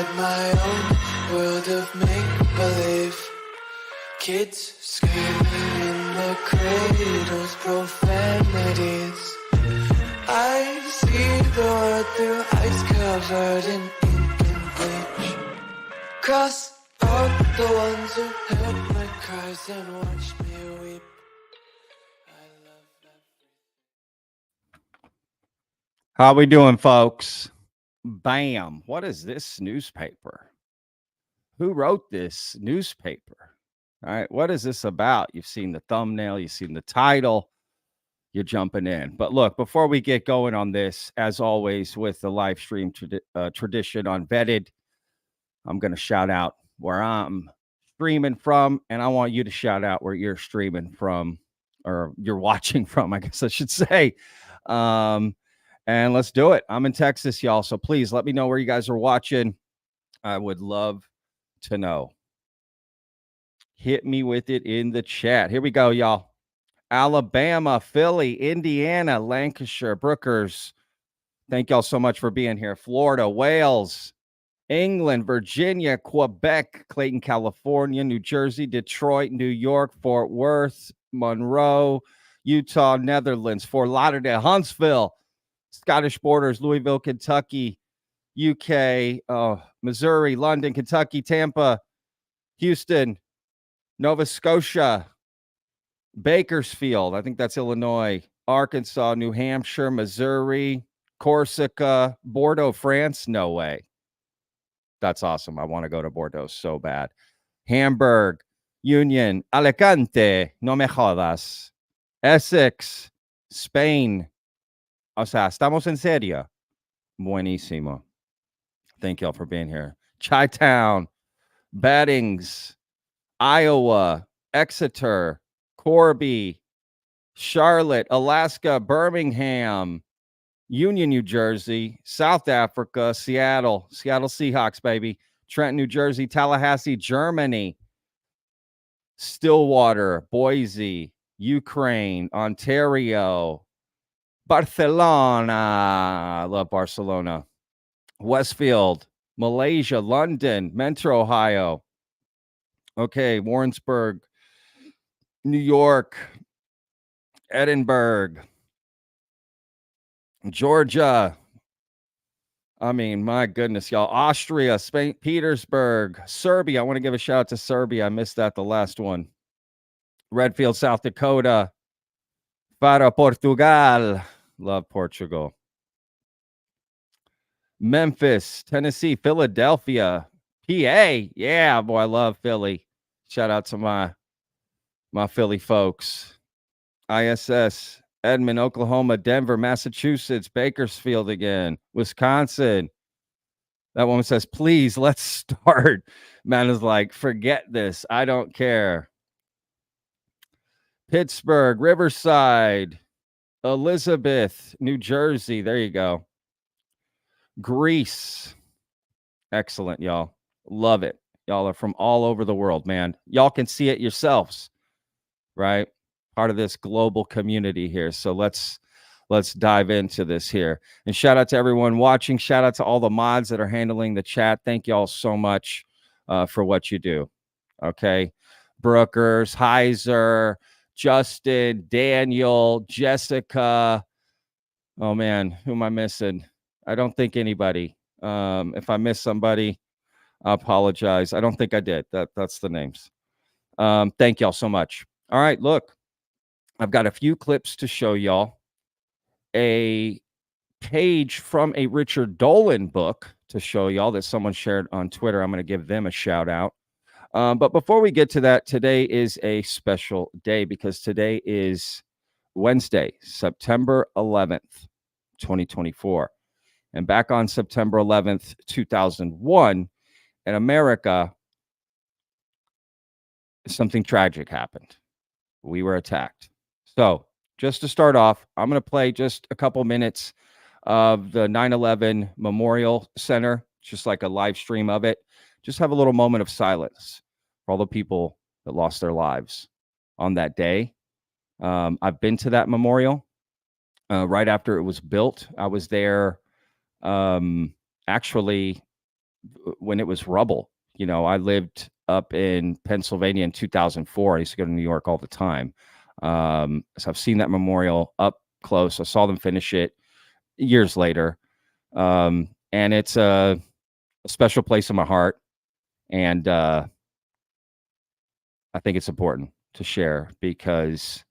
inside my own world of make-believe. Kids screaming in their cradles, profanities. I see the world through ice covered in ink and bleach. Cross out the ones who heard my cries and watched me weep. I love everything. How we doing, folks? Bam. What is this newspaper? Who wrote this newspaper? All right. What is this about? You've seen the thumbnail. You've seen the title. You're jumping in. But look, before we get going on this, as always, with the live stream tradition on Vetted, I'm going to shout out where I'm streaming from, and I want you to shout out where you're streaming from, or you're watching from, I guess I should say. And let's do it. I'm in Texas, y'all. So please let me know where you guys are watching. I would love to know. Hit me with it in the chat. Here we go, y'all. Alabama, Philly, Indiana, Lancashire, Brookers. Thank y'all so much for being here. Florida, Wales, England, Virginia, Quebec, Clayton, California, New Jersey, Detroit, New York, Fort Worth, Monroe, Utah, Netherlands, Fort Lauderdale, Huntsville, Scottish Borders, Louisville, Kentucky, UK, Missouri, London, Kentucky, Tampa, Houston, Nova Scotia, Bakersfield, I think that's Illinois, Arkansas, New Hampshire, Missouri, Corsica, Bordeaux, France. No way. That's awesome. I want to go to Bordeaux so bad. Hamburg, Union, Alicante, no me jodas. Essex, Spain. O sea, estamos en serio. Buenísimo. Thank y'all for being here. Chi-Town, Battings, Iowa, Exeter, Corby, Charlotte, Alaska, Birmingham, Union, New Jersey, South Africa, Seattle Seahawks, baby, Trenton, New Jersey, Tallahassee, Germany, Stillwater, Boise, Ukraine, Ontario, Barcelona. I love Barcelona. Westfield, Malaysia, London, Mentor, Ohio. Okay, Warrensburg, New York, Edinburgh, Georgia. I mean, my goodness, y'all. Austria, St. Petersburg, Serbia. I want to give a shout out to Serbia. I missed that the last one. Redfield, South Dakota. Para Portugal. Love Portugal. Memphis, Tennessee, Philadelphia, PA. Yeah, boy, I love Philly. Shout out to my Philly folks. ISS, Edmond, Oklahoma, Denver, Massachusetts, Bakersfield again, Wisconsin. That woman says, please, let's start. Man is like, forget this. I don't care. Pittsburgh, Riverside, Elizabeth, New Jersey. There you go. Greece. Excellent, y'all. Love it. Y'all are from all over the world, man. Y'all can see it yourselves, right? Part of this global community here. So let's dive into this here. And shout out to everyone watching. Shout out to all the mods that are handling the chat. Thank y'all so much for what you do. Okay. Brookers, Heiser, Justin, Daniel, Jessica. Oh man, who am I missing? I don't think anybody. If I missed somebody, I apologize. I don't think I did. That's the names. Thank y'all so much. All right, look, I've got a few clips to show y'all. A page from a Richard Dolan book to show y'all that someone shared on Twitter. I'm going to give them a shout out. But before we get to that, today is a special day because today is Wednesday, September 11th, 2024. And back on September 11th, 2001, in America, something tragic happened. We were attacked. So just to start off, I'm going to play just a couple minutes of the 9/11 Memorial Center, just like a live stream of it. Just have a little moment of silence for all the people that lost their lives on that day. I've been to that memorial right after it was built. I was there actually when it was rubble. You know, I lived up in Pennsylvania in 2004. I used to go to New York all the time. So I've seen that memorial up close. I saw them finish it years later. And it's a special place in my heart. And I think it's important to share because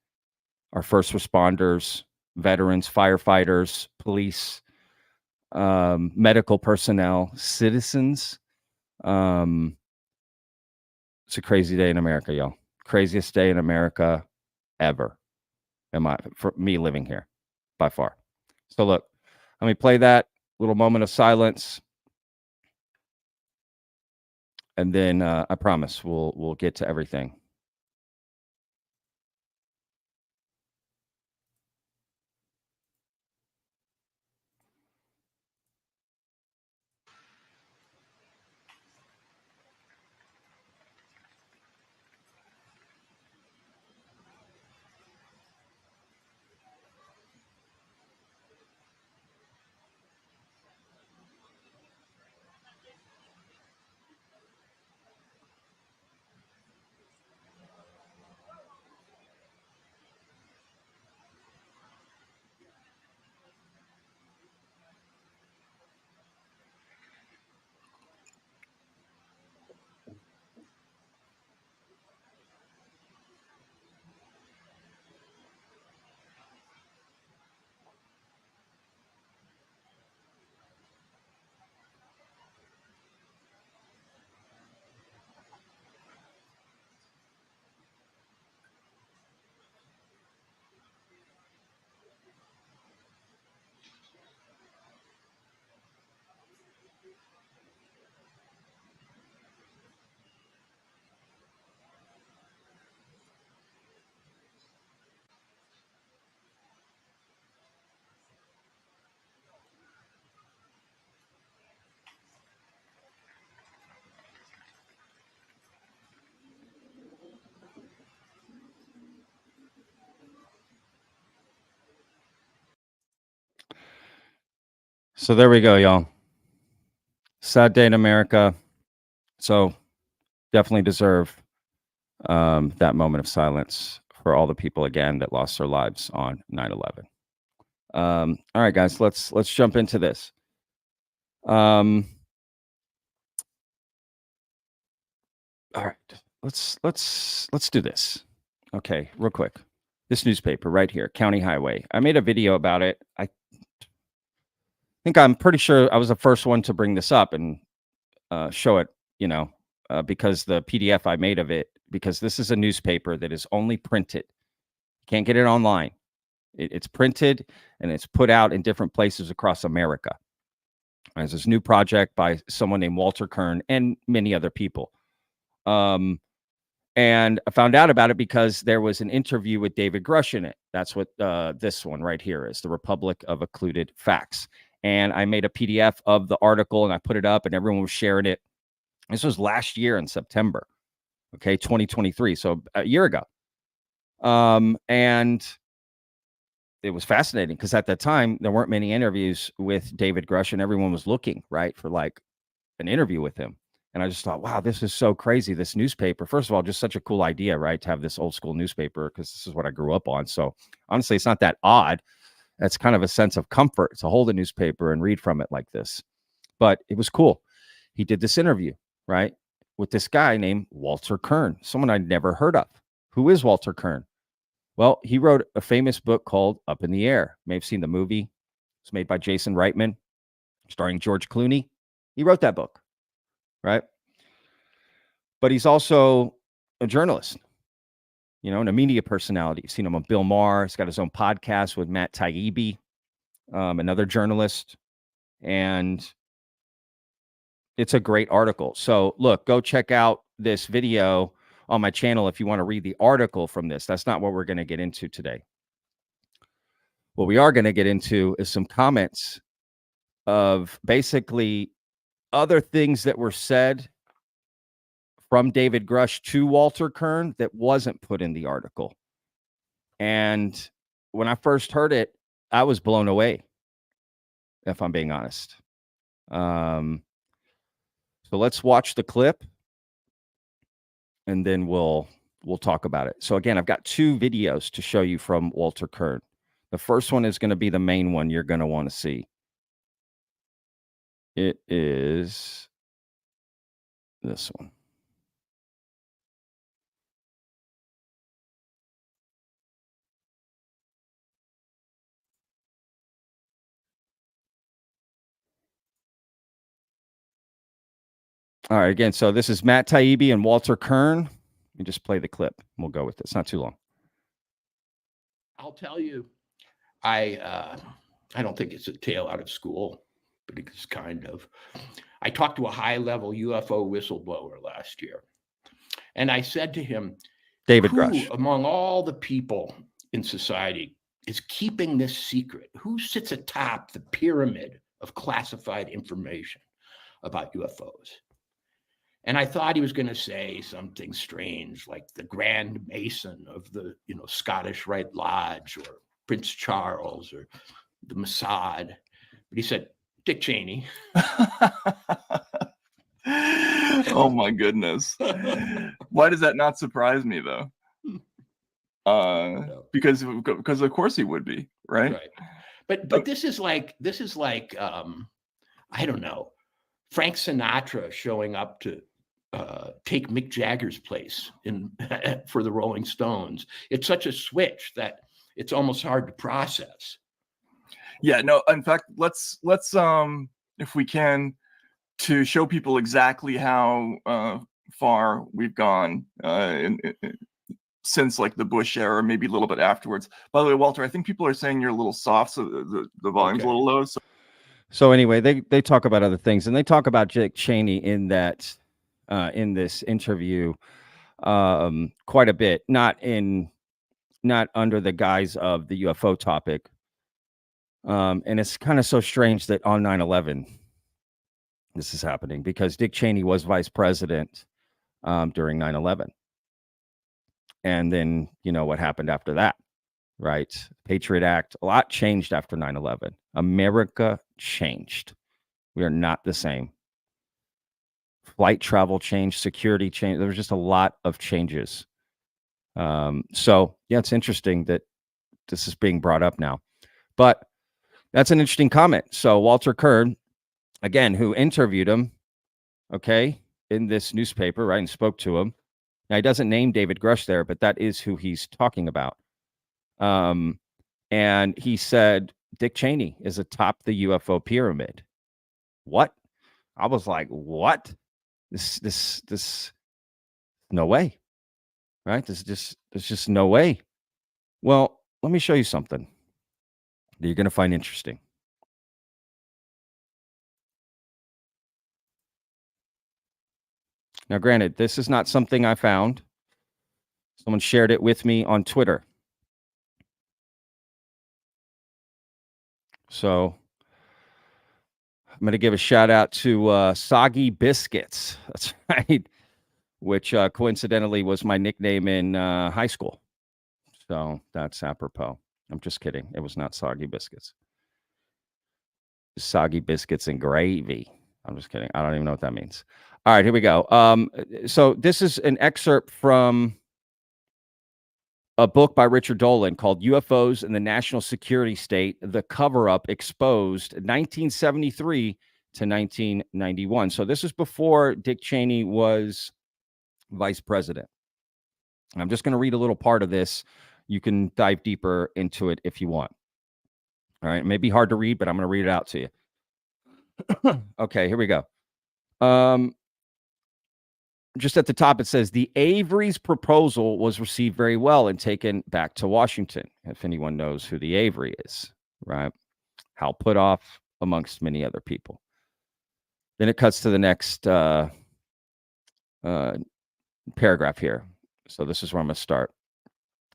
our first responders, veterans, firefighters, police, medical personnel, citizens. It's a crazy day in America, y'all. Craziest day in America ever. For me living here, by far. So look, let me play that little moment of silence, and then I promise we'll get to everything. So there we go, y'all. Sad day in America. So definitely deserve that moment of silence for all the people again that lost their lives on 9/11. All right, guys, let's jump into this. All right, let's do this. Okay, real quick. This newspaper right here, County Highway. I made a video about it. I think I'm pretty sure I was the first one to bring this up and show it, because the PDF I made of it, because this is a newspaper that is only printed. You can't get it online. It's printed and it's put out in different places across America. There's this new project by someone named Walter Kern and many other people. And I found out about it because there was an interview with David Grusch in it. That's what this one right here is, The Republic of Occluded Facts. And I made a PDF of the article and I put it up and everyone was sharing it. This was last year in September, 2023. So a year ago. And it was fascinating because at that time, there weren't many interviews with David Grusch and everyone was looking, right, for like an interview with him. And I just thought, wow, this is so crazy. This newspaper, first of all, just such a cool idea, right, to have this old school newspaper because this is what I grew up on. So honestly, it's not that odd. That's kind of a sense of comfort to hold a newspaper and read from it like this. But it was cool. He did this interview, right, with this guy named Walter Kern, someone I'd never heard of. Who is Walter Kern? Well, he wrote a famous book called Up in the Air. You may have seen the movie. It's made by Jason Reitman, starring George Clooney. He wrote that book, right? But he's also a journalist, and a media personality. You've seen him on Bill Maher. He's got his own podcast with Matt Taibbi, another journalist. And it's a great article. So look, go check out this video on my channel if you want to read the article from this. That's not what we're going to get into today. What we are going to get into is some comments of basically other things that were said from David Grusch to Walter Kern that wasn't put in the article. And when I first heard it, I was blown away, if I'm being honest. So let's watch the clip, and then we'll talk about it. So again, I've got 2 videos to show you from Walter Kern. The first one is going to be the main one you're going to want to see. It is this one. All right, again, so this is Matt Taibbi and Walter Kern. You just play the clip. We'll go with it. It's not too long. I'll tell you, I don't think it's a tale out of school, but it's kind of. I talked to a high-level UFO whistleblower last year, and I said to him, David who Grusch. among all the people in society is keeping this secret? Who sits atop the pyramid of classified information about UFOs? And I thought he was going to say something strange, like the Grand Mason of the, Scottish Rite Lodge, or Prince Charles, or the Mossad. But he said, Dick Cheney. Oh my goodness. Why does that not surprise me though? No. Because of course he would be, right? But this is like I don't know, Frank Sinatra showing up to take Mick Jagger's place for the Rolling Stones. It's such a switch that it's almost hard to process. Yeah, no, in fact, let's if we can, to show people exactly how far we've gone since like the Bush era, maybe a little bit afterwards. By the way, Walter, I think people are saying you're a little soft, so the volume's a little low. So anyway, they talk about other things, and they talk about Dick Cheney in that in this interview quite a bit, not under the guise of the UFO topic. And it's kind of so strange that on 9/11 this is happening, because Dick Cheney was vice president during 9/11. And then, what happened after that, right? Patriot Act, a lot changed after 9/11. America changed. We are not the same. Flight travel changed, security changed. There was just a lot of changes. So, yeah, it's interesting that this is being brought up now. But that's an interesting comment. So Walter Kern, again, who interviewed him, okay, in this newspaper, right, and spoke to him. Now, he doesn't name David Grusch there, but that is who he's talking about. And he said Dick Cheney is atop the UFO pyramid. What? I was like, what? This, no way, right? There's just no way. Well, let me show you something that you're going to find interesting. Now, granted, this is not something I found. Someone shared it with me on Twitter. So I'm going to give a shout out to Soggy Biscuits. That's right. Which coincidentally was my nickname in high school. So that's apropos. I'm just kidding. It was not Soggy Biscuits. Soggy Biscuits and gravy. I'm just kidding. I don't even know what that means. All right, here we go. So this is an excerpt from a book by Richard Dolan called UFOs and the National Security State, The Coverup Exposed, 1973 to 1991. So this is before Dick Cheney was vice president. I'm just going to read a little part of this. You can dive deeper into it if you want. All right. It may be hard to read, but I'm going to read it out to you. Okay, here we go. Just at the top, it says, the Avery's proposal was received very well and taken back to Washington. If anyone knows who the Avery is, right? Hal Puthoff, amongst many other people. Then it cuts to the next paragraph here. So this is where I'm going to start.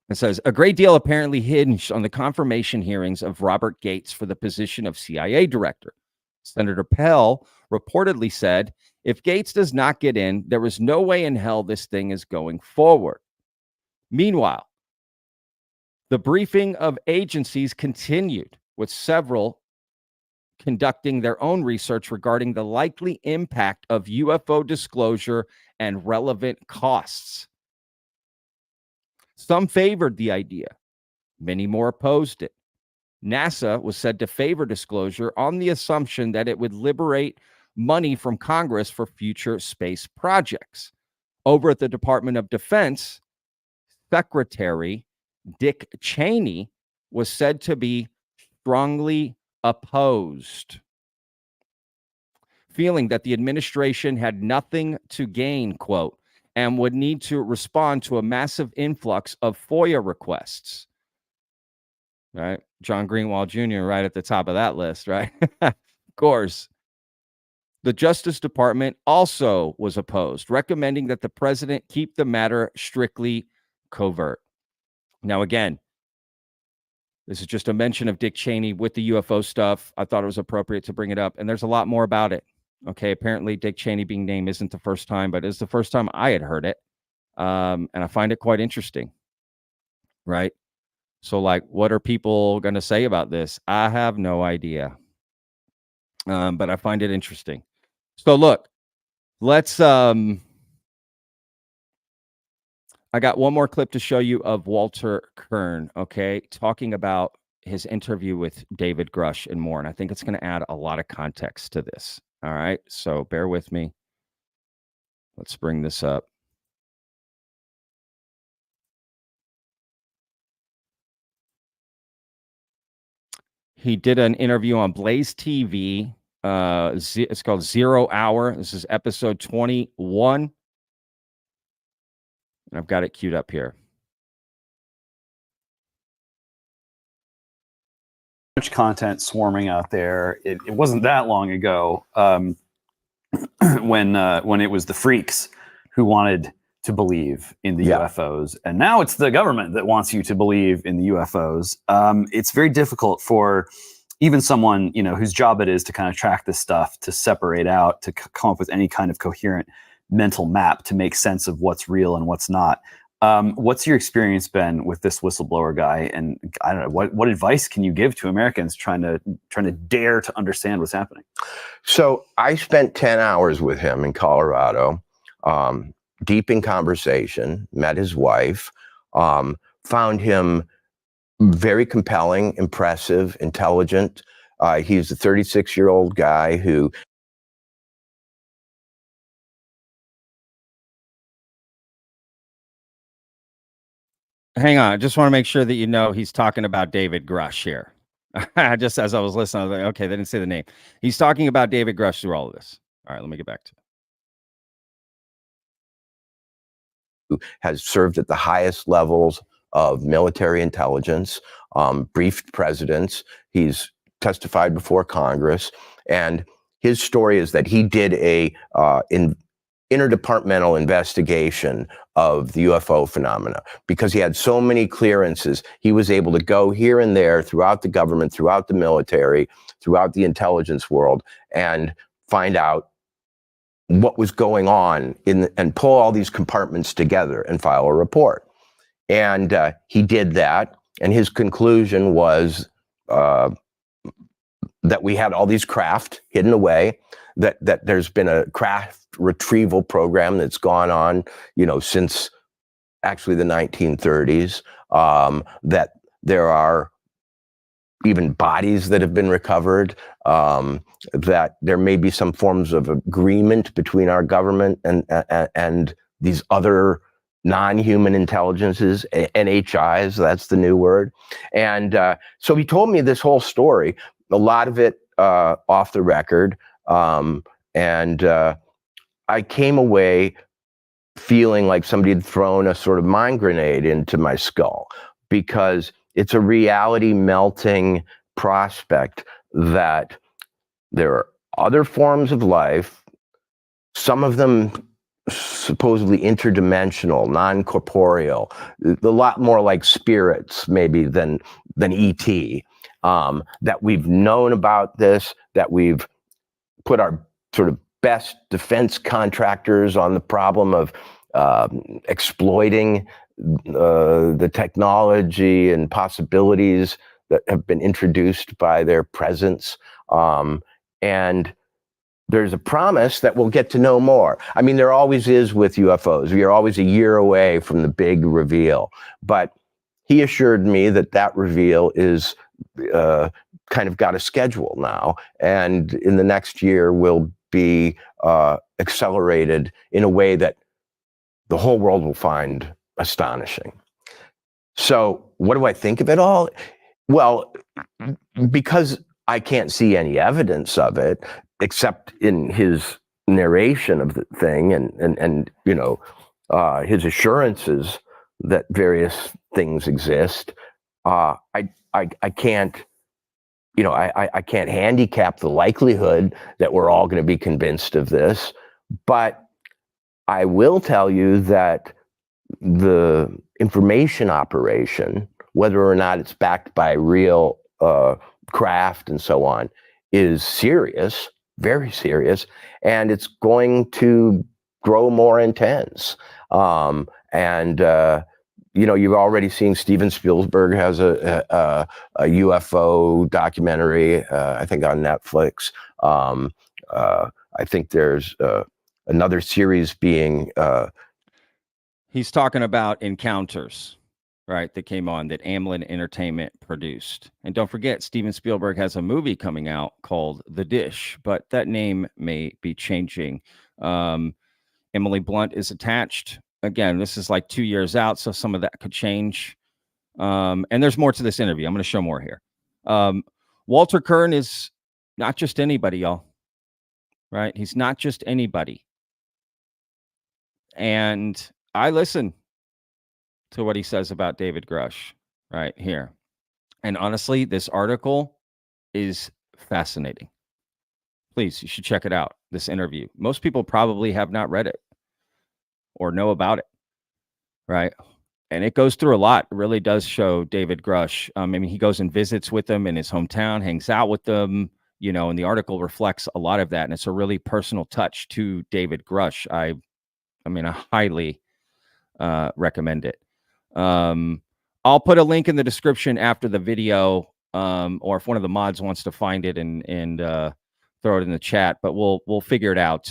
It says, a great deal apparently hinged on the confirmation hearings of Robert Gates for the position of CIA director. Senator Pell reportedly said, if Gates does not get in, there is no way in hell this thing is going forward. Meanwhile, the briefing of agencies continued with several conducting their own research regarding the likely impact of UFO disclosure and relevant costs. Some favored the idea. Many more opposed it. NASA was said to favor disclosure on the assumption that it would liberate money from Congress for future space projects. Over at the Department of Defense, Secretary Dick Cheney was said to be strongly opposed, feeling that the administration had nothing to gain, quote, and would need to respond to a massive influx of FOIA requests. Right? John Greenwald Jr. right at the top of that list, right? Of course. The Justice Department also was opposed, recommending that the president keep the matter strictly covert. Now, again, this is just a mention of Dick Cheney with the UFO stuff. I thought it was appropriate to bring it up, and there's a lot more about it. Okay, apparently Dick Cheney being named isn't the first time, but it's the first time I had heard it, and I find it quite interesting, right? So, like, what are people going to say about this? I have no idea, but I find it interesting. So, look, let's... I got one more clip to show you of Walter Kern, okay, talking about his interview with David Grusch and more, and I think it's going to add a lot of context to this. All right, so bear with me. Let's bring this up. He did an interview on Blaze TV. It's called 0 Hour. This is episode 21. And I've got it queued up here. Much content swarming out there. It wasn't that long ago when it was the freaks who wanted to believe in the UFOs, and now it's the government that wants you to believe in the UFOs. It's very difficult for even someone, you know, whose job it is to kind of track this stuff, to separate out, to come up with any kind of coherent mental map to make sense of what's real and what's not. What's your experience been with this whistleblower guy? And I don't know, what advice can you give to Americans trying to dare to understand what's happening? So I spent 10 hours with him in Colorado, deep in conversation, met his wife, found him very compelling, impressive, intelligent. He's a 36-year-old guy who... Hang on, I just want to make sure that you know he's talking about David Grusch here. Just as I was listening, I was like, okay, they didn't say the name. He's talking about David Grusch through all of this. All right, let me get back to it. Who has served at the highest levels of military intelligence, briefed presidents. He's testified before Congress. And his story is that he did a interdepartmental investigation of the UFO phenomena. Because he had so many clearances, he was able to go here and there throughout the government, throughout the military, throughout the intelligence world, and find out what was going on and pull all these compartments together and file a report. And he did that, and his conclusion was that we had all these craft hidden away, that there's been a craft retrieval program that's gone on, you know, since actually the 1930s, that there are even bodies that have been recovered, that there may be some forms of agreement between our government and these other non-human intelligences, NHIs, that's the new word. And so he told me this whole story, a lot of it off the record, and I came away feeling like somebody had thrown a sort of mind grenade into my skull, because it's a reality melting prospect that there are other forms of life, some of them supposedly interdimensional, non-corporeal, a lot more like spirits maybe than ET, that we've known about this, that we've put our sort of best defense contractors on the problem of exploiting the technology and possibilities that have been introduced by their presence. And there's a promise that we'll get to know more. I mean, there always is with UFOs. We are always a year away from the big reveal. But he assured me that that reveal is kind of got a schedule now. And in the next year will be accelerated in a way that the whole world will find astonishing. So what do I think of it all? Well, because I can't see any evidence of it, except in his narration of the thing and you know, his assurances that various things exist, I can't, you know, I can't handicap the likelihood that we're all going to be convinced of this, but I will tell you that the information operation, whether or not it's backed by real craft and so on, is serious, very serious, and it's going to grow more intense. You know, you've already seen Steven Spielberg has a UFO documentary, I think on Netflix. I think there's another series being. He's talking about Encounters, right? That came on that Amblin Entertainment produced. And don't forget, Steven Spielberg has a movie coming out called The Dish, but that name may be changing. Emily Blunt is attached. Again, this is like 2 years out, so some of that could change. And there's more to this interview. I'm going to show more here. Walter Kern is not just anybody, y'all. Right? He's not just anybody. And I listen to what he says about David Grusch right here. And honestly, this article is fascinating. Please, you should check it out, this interview. Most people probably have not read it or know about it, right? And it goes through a lot. It really does show David Grusch. I mean, he goes and visits with them in his hometown, hangs out with them, you know, and the article reflects a lot of that. And it's a really personal touch to David Grusch. I mean, I highly recommend it. I'll put a link in the description after the video, or if one of the mods wants to find it and throw it in the chat, but we'll figure it out.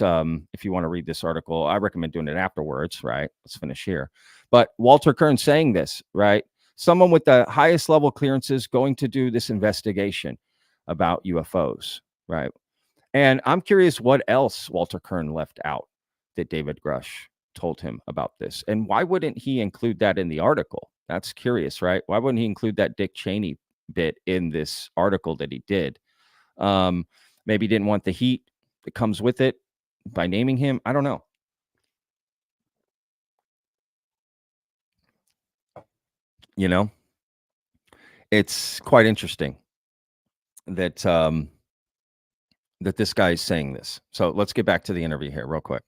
If you want to read this article, I recommend doing it afterwards, right? Let's finish here. But Walter Kern saying this, right? Someone with the highest level clearances going to do this investigation about UFOs, right? And I'm curious what else Walter Kern left out that David Grusch told him about this. And why wouldn't he include that in the article? That's curious, right? Why wouldn't he include that Dick Cheney bit in this article that he did? Maybe he didn't want the heat that comes with it by naming him. I don't know. You know, it's quite interesting that that this guy is saying this. So let's get back to the interview here real quick.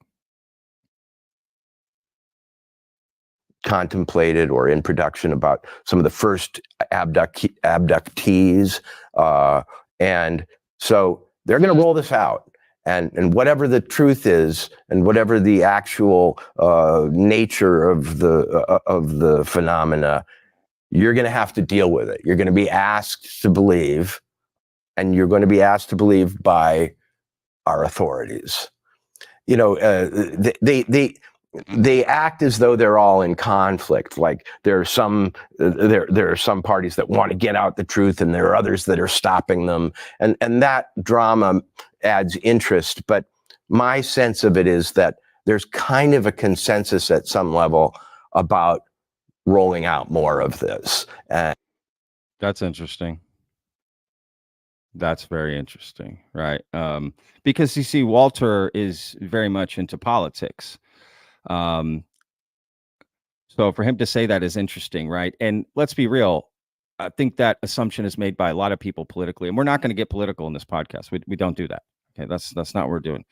Contemplated or in production about some of the first abductees. And so they're going to roll this out. And whatever the truth is, and whatever the actual nature of the phenomena, you're going to have to deal with it. You're going to be asked to believe, and you're going to be asked to believe by our authorities. You know, they act as though they're all in conflict. Like there are some parties that want to get out the truth, and there are others that are stopping them. And that drama adds interest. But my sense of it is that there's kind of a consensus at some level about rolling out more of this. That's interesting. That's very interesting, right? Because you see, Walter is very much into politics. So for him to say that is interesting, right? And let's be real. I think that assumption is made by a lot of people politically, and we're not going to get political in this podcast. We don't do that. Okay, that's not what we're doing.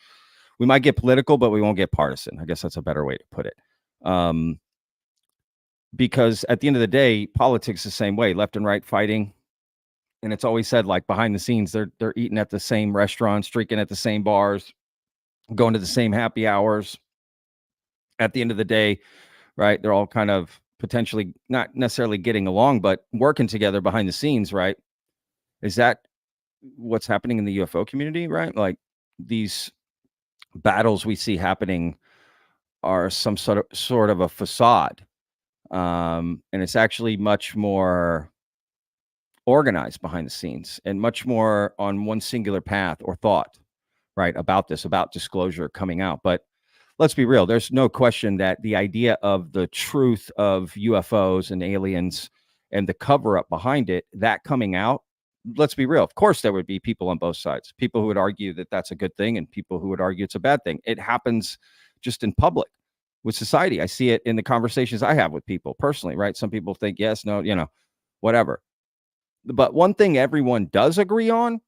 We might get political, but we won't get partisan. I guess that's a better way to put it. Because at the end of the day, politics is the same way, left and right fighting. And it's always said, like, behind the scenes, they're eating at the same restaurants, drinking at the same bars, going to the same happy hours. At the end of the day, right, they're all kind of potentially not necessarily getting along, but working together behind the scenes, right? Is that what's happening in the UFO community, right? Like these battles we see happening are some sort of a facade. And it's actually much more organized behind the scenes and much more on one singular path or thought, right? About disclosure coming out. But let's be real. There's no question that the idea of the truth of UFOs and aliens and the cover up behind it, that coming out, let's be real. Of course, there would be people on both sides, people who would argue that that's a good thing and people who would argue it's a bad thing. It happens just in public with society. I see it in the conversations I have with people personally, right? Some people think yes, no, whatever. But one thing everyone does agree on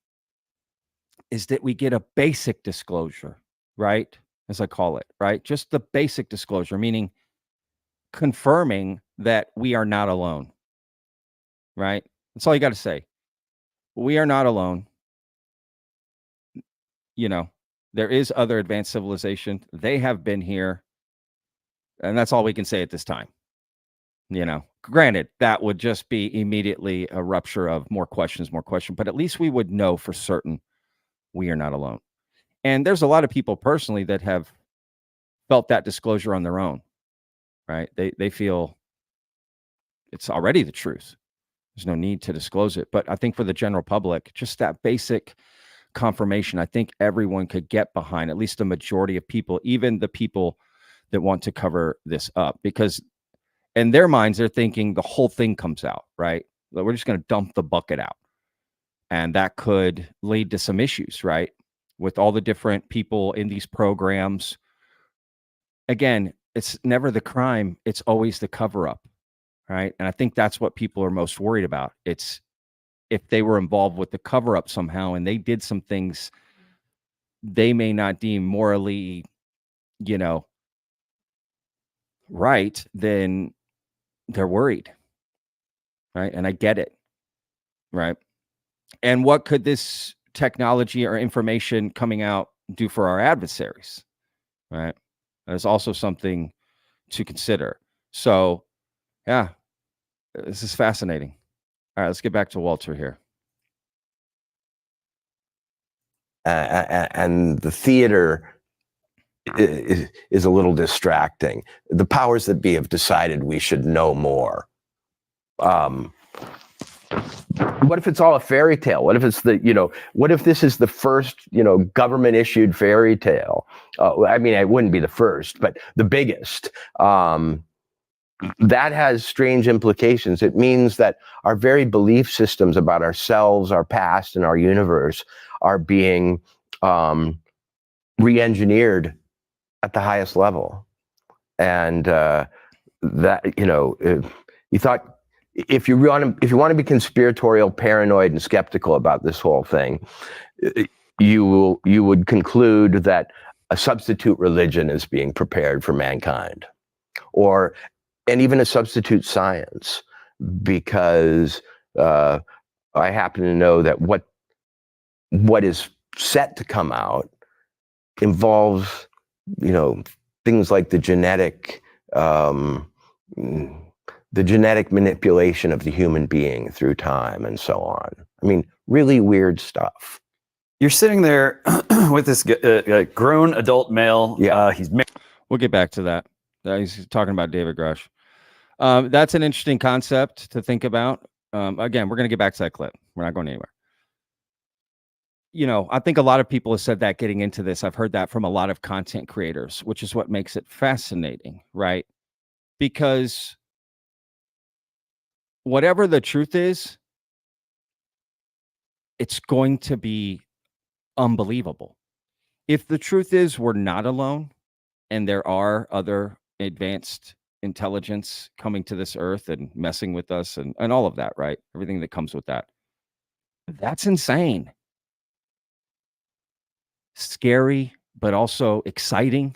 is that we get a basic disclosure, right? As I call it, right? Just the basic disclosure, meaning confirming that we are not alone, right? That's all you got to say. We are not alone. There is other advanced civilization. They have been here. And that's all we can say at this time. Granted, that would just be immediately a rupture of more questions, but at least we would know for certain we are not alone. And there's a lot of people personally that have felt that disclosure on their own, right? They feel it's already the truth. There's no need to disclose it. But I think for the general public, just that basic confirmation, I think everyone could get behind, at least the majority of people, even the people that want to cover this up, because in their minds, they're thinking the whole thing comes out, right? We're just going to dump the bucket out. And that could lead to some issues, right? With all the different people in these programs. Again, it's never the crime. It's always the cover up, right? And I think that's what people are most worried about. It's if they were involved with the cover up somehow and they did some things they may not deem morally, right, then they're worried, right? And I get it, right? And what could this technology or information coming out do for our adversaries, right? There's also something to consider. So, yeah, this is fascinating. All right, let's get back to Walter here. And the theater is a little distracting. The powers that be have decided we should know more. What if it's all a fairy tale? What if it's what if this is the first, government issued fairy tale? I mean, it wouldn't be the first, but the biggest. That has strange implications. It means that our very belief systems about ourselves, our past, and our universe are being re-engineered at the highest level. And you thought, if you want to be conspiratorial, paranoid, and skeptical about this whole thing, you would conclude that a substitute religion is being prepared for mankind, and even a substitute science, because I happen to know that what is set to come out involves, things like the genetic manipulation of the human being through time and so on. I mean, really weird stuff. You're sitting there with this grown adult male. Yeah. He's married. We'll get back to that. He's talking about David Grusch. That's an interesting concept to think about. Again, we're going to get back to that clip. We're not going anywhere. I think a lot of people have said that getting into this. I've heard that from a lot of content creators, which is what makes it fascinating, right? Because whatever the truth is, it's going to be unbelievable. If the truth is we're not alone and there are other advanced intelligence coming to this earth and messing with us and all of that, right? Everything that comes with that. That's insane. Scary, but also exciting.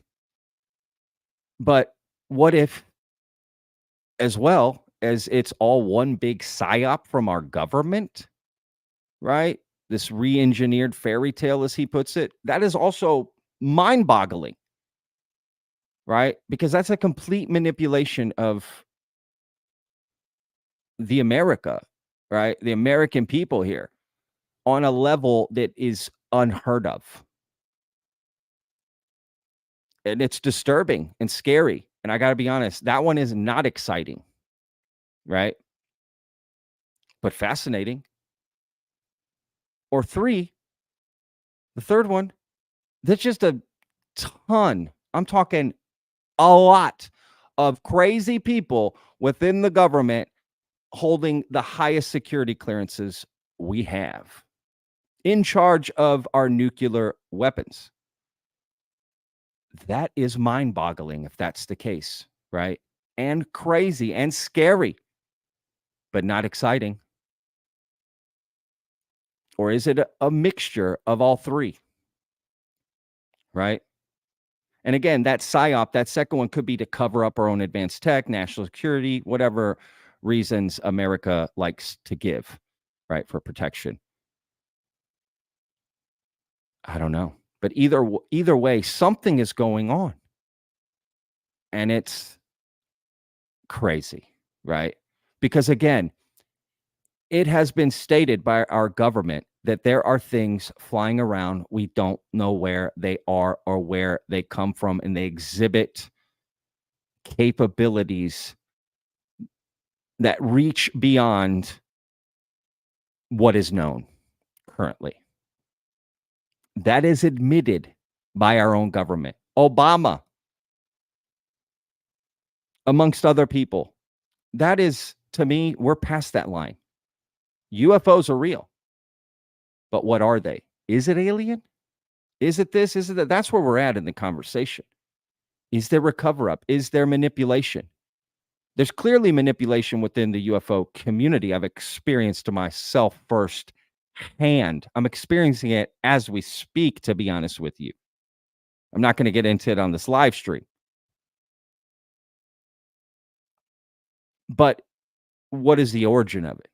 But what if, as well as it's all one big psyop from our government, right? This re-engineered fairy tale, as he puts it, that is also mind-boggling, right? Because that's a complete manipulation of the America, right? The American people here on a level that is unheard of. And it's disturbing and scary. And I got to be honest, that one is not exciting, right? But fascinating. Or three, the third one, there's just a ton, I'm talking a lot of crazy people within the government holding the highest security clearances we have, in charge of our nuclear weapons. That is mind-boggling if that's the case, right? And crazy and scary, but not exciting. Or is it a mixture of all three, right? And again, that PSYOP, that second one could be to cover up our own advanced tech, national security, whatever reasons America likes to give, right, for protection. I don't know. But either way, something is going on. And it's crazy, right? Because again, it has been stated by our government that there are things flying around. We don't know where they are or where they come from, and they exhibit capabilities that reach beyond what is known currently. That is admitted by our own government. Obama, amongst other people. That is, to me, we're past that line. UFOs are real. But what are they? Is it alien? Is it this? Is it that? That's where we're at in the conversation. Is there a cover-up? Is there manipulation? There's clearly manipulation within the UFO community. I've experienced myself firsthand. I'm experiencing it as we speak, to be honest with you. I'm not going to get into it on this live stream. But what is the origin of it?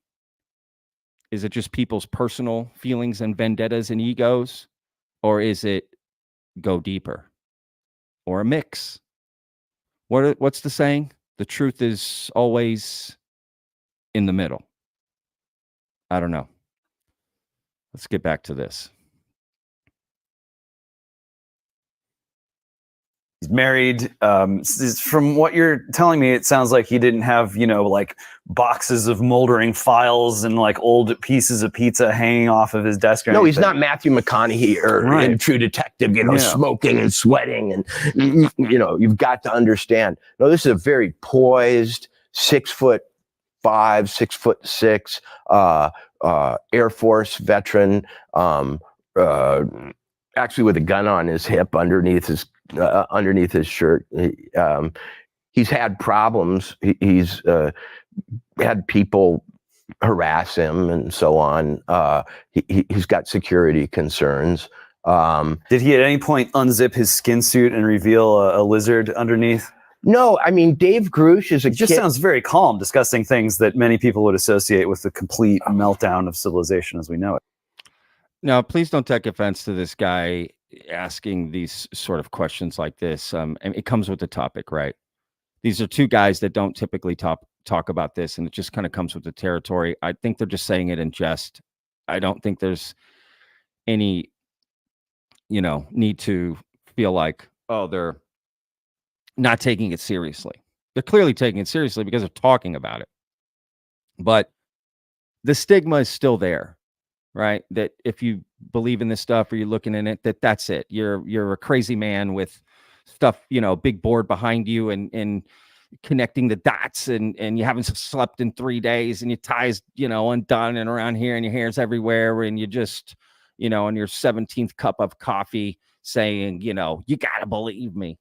Is it just people's personal feelings and vendettas and egos? Or is it go deeper? Or a mix? What's the saying? The truth is always in the middle. I don't know. Let's get back to this. He's married. From what you're telling me, it sounds like he didn't have, like boxes of moldering files and like old pieces of pizza hanging off of his desk. No, he's not Matthew McConaughey or in True Detective, smoking and sweating. And, you've got to understand. No, this is a very poised 6'5", 6'6", Air Force veteran, actually with a gun on his hip underneath his shirt. He's had problems. He's had people harass him and so on. He's got security concerns. Did he at any point unzip his skin suit and reveal a lizard underneath? No, I mean, Dave Grusch is sounds very calm, discussing things that many people would associate with the complete meltdown of civilization as we know it. Now, please don't take offense to this guy asking these sort of questions like this. And it comes with the topic, right? These are two guys that don't typically talk about this, and it just kind of comes with the territory. I think they're just saying it in jest. I don't think there's any, need to feel like, oh, they're not taking it seriously. They're clearly taking it seriously because they're talking about it. But the stigma is still there, right? That if you believe in this stuff or you're looking in it, that's it. You're a crazy man with stuff, big board behind you and connecting the dots and you haven't slept in 3 days and your tie's, undone and around here and your hair's everywhere and you just, on your 17th cup of coffee saying, you gotta believe me.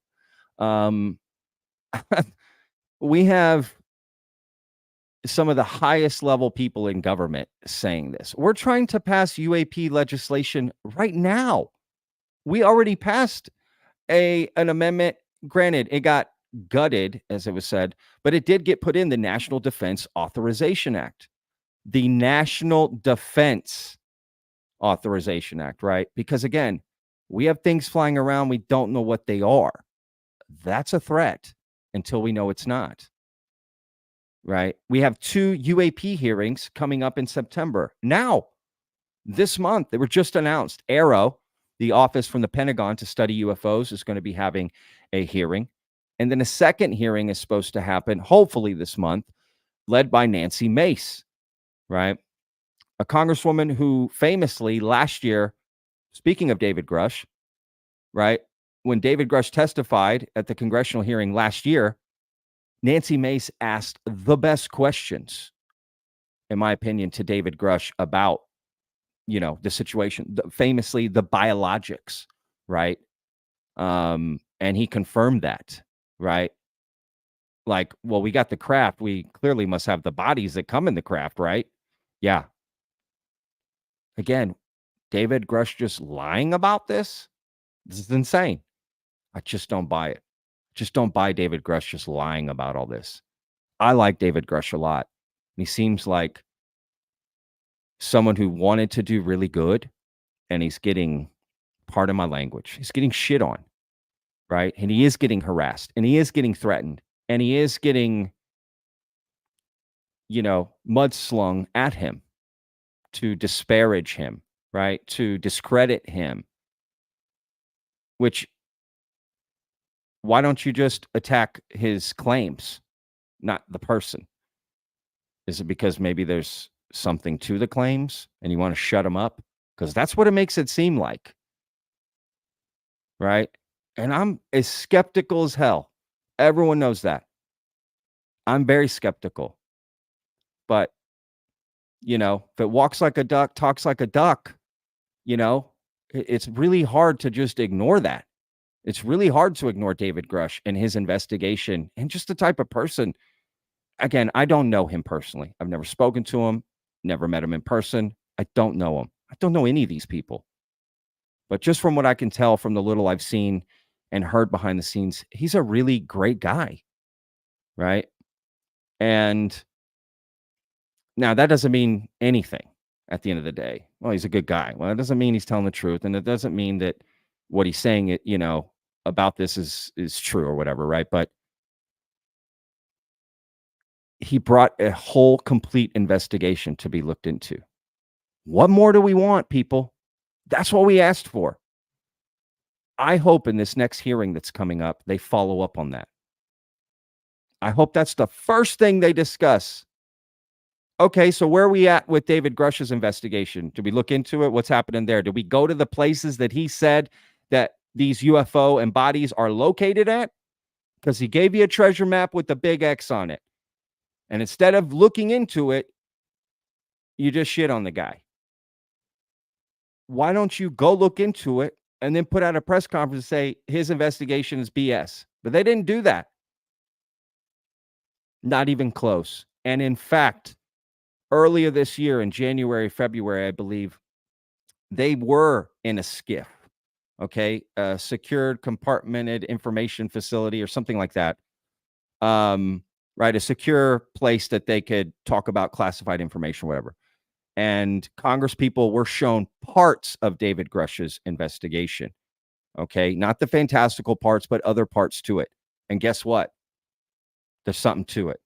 We have some of the highest level people in government saying this. We're trying to pass UAP legislation right now. We already passed an amendment. Granted, it got gutted, as it was said, but it did get put in the National Defense Authorization Act. The National Defense Authorization Act, right? Because again, we have things flying around. We don't know what they are. That's a threat until we know it's not. right? We have 2 UAP hearings coming up in September. Now, this month, they were just announced. AARO, the office from the Pentagon to study UFOs, is going to be having a hearing. And then a second hearing is supposed to happen, hopefully this month, led by Nancy Mace, right? A congresswoman who famously last year, speaking of David Grusch, right? When David Grusch testified at the congressional hearing last year, Nancy Mace asked the best questions, in my opinion, to David Grusch about, the situation, famously the biologics, right? And he confirmed that, right? Like, well, we got the craft. We clearly must have the bodies that come in the craft, right? Yeah. Again, David Grusch just lying about this? This is insane. I just don't buy it. Just don't buy David Grusch just lying about all this. I like David Grusch a lot. He seems like someone who wanted to do really good, and he's getting, pardon my language, he's getting shit on, right? And he is getting harassed, and he is getting threatened, and he is getting, mudslung at him to disparage him, right? To discredit him. Which, why don't you just attack his claims, not the person? Is it because maybe there's something to the claims and you want to shut him up? Because that's what it makes it seem like. Right? And I'm as skeptical as hell. Everyone knows that. I'm very skeptical. But, if it walks like a duck, talks like a duck, it's really hard to just ignore that. It's really hard to ignore David Grusch and his investigation and just the type of person. Again, I don't know him personally. I've never spoken to him, never met him in person. I don't know him. I don't know any of these people. But just from what I can tell from the little I've seen and heard behind the scenes, he's a really great guy, right? And now that doesn't mean anything at the end of the day. Well, he's a good guy. Well, it doesn't mean he's telling the truth. And it doesn't mean that what he's saying, about this is true or whatever, right? But he brought a whole complete investigation to be looked into. What more do we want, people? That's what we asked for. I hope in this next hearing that's coming up, they follow up on that. I hope that's the first thing they discuss. Okay, so where are we at with David Grusch's investigation? Did we look into it? What's happening there? Did we go to the places that he said that these UFO and bodies are located at? Because he gave you a treasure map with the big X on it. And instead of looking into it, you just shit on the guy. Why don't you go look into it and then put out a press conference and say his investigation is BS? But they didn't do that. Not even close. And in fact, earlier this year in January, February, I believe, they were in a skiff, okay? A secured compartmented information facility or something like that. Right? A secure place that they could talk about classified information, whatever. And Congress people were shown parts of David Grusch's investigation. Okay. Not the fantastical parts, but other parts to it. And guess what? There's something to it.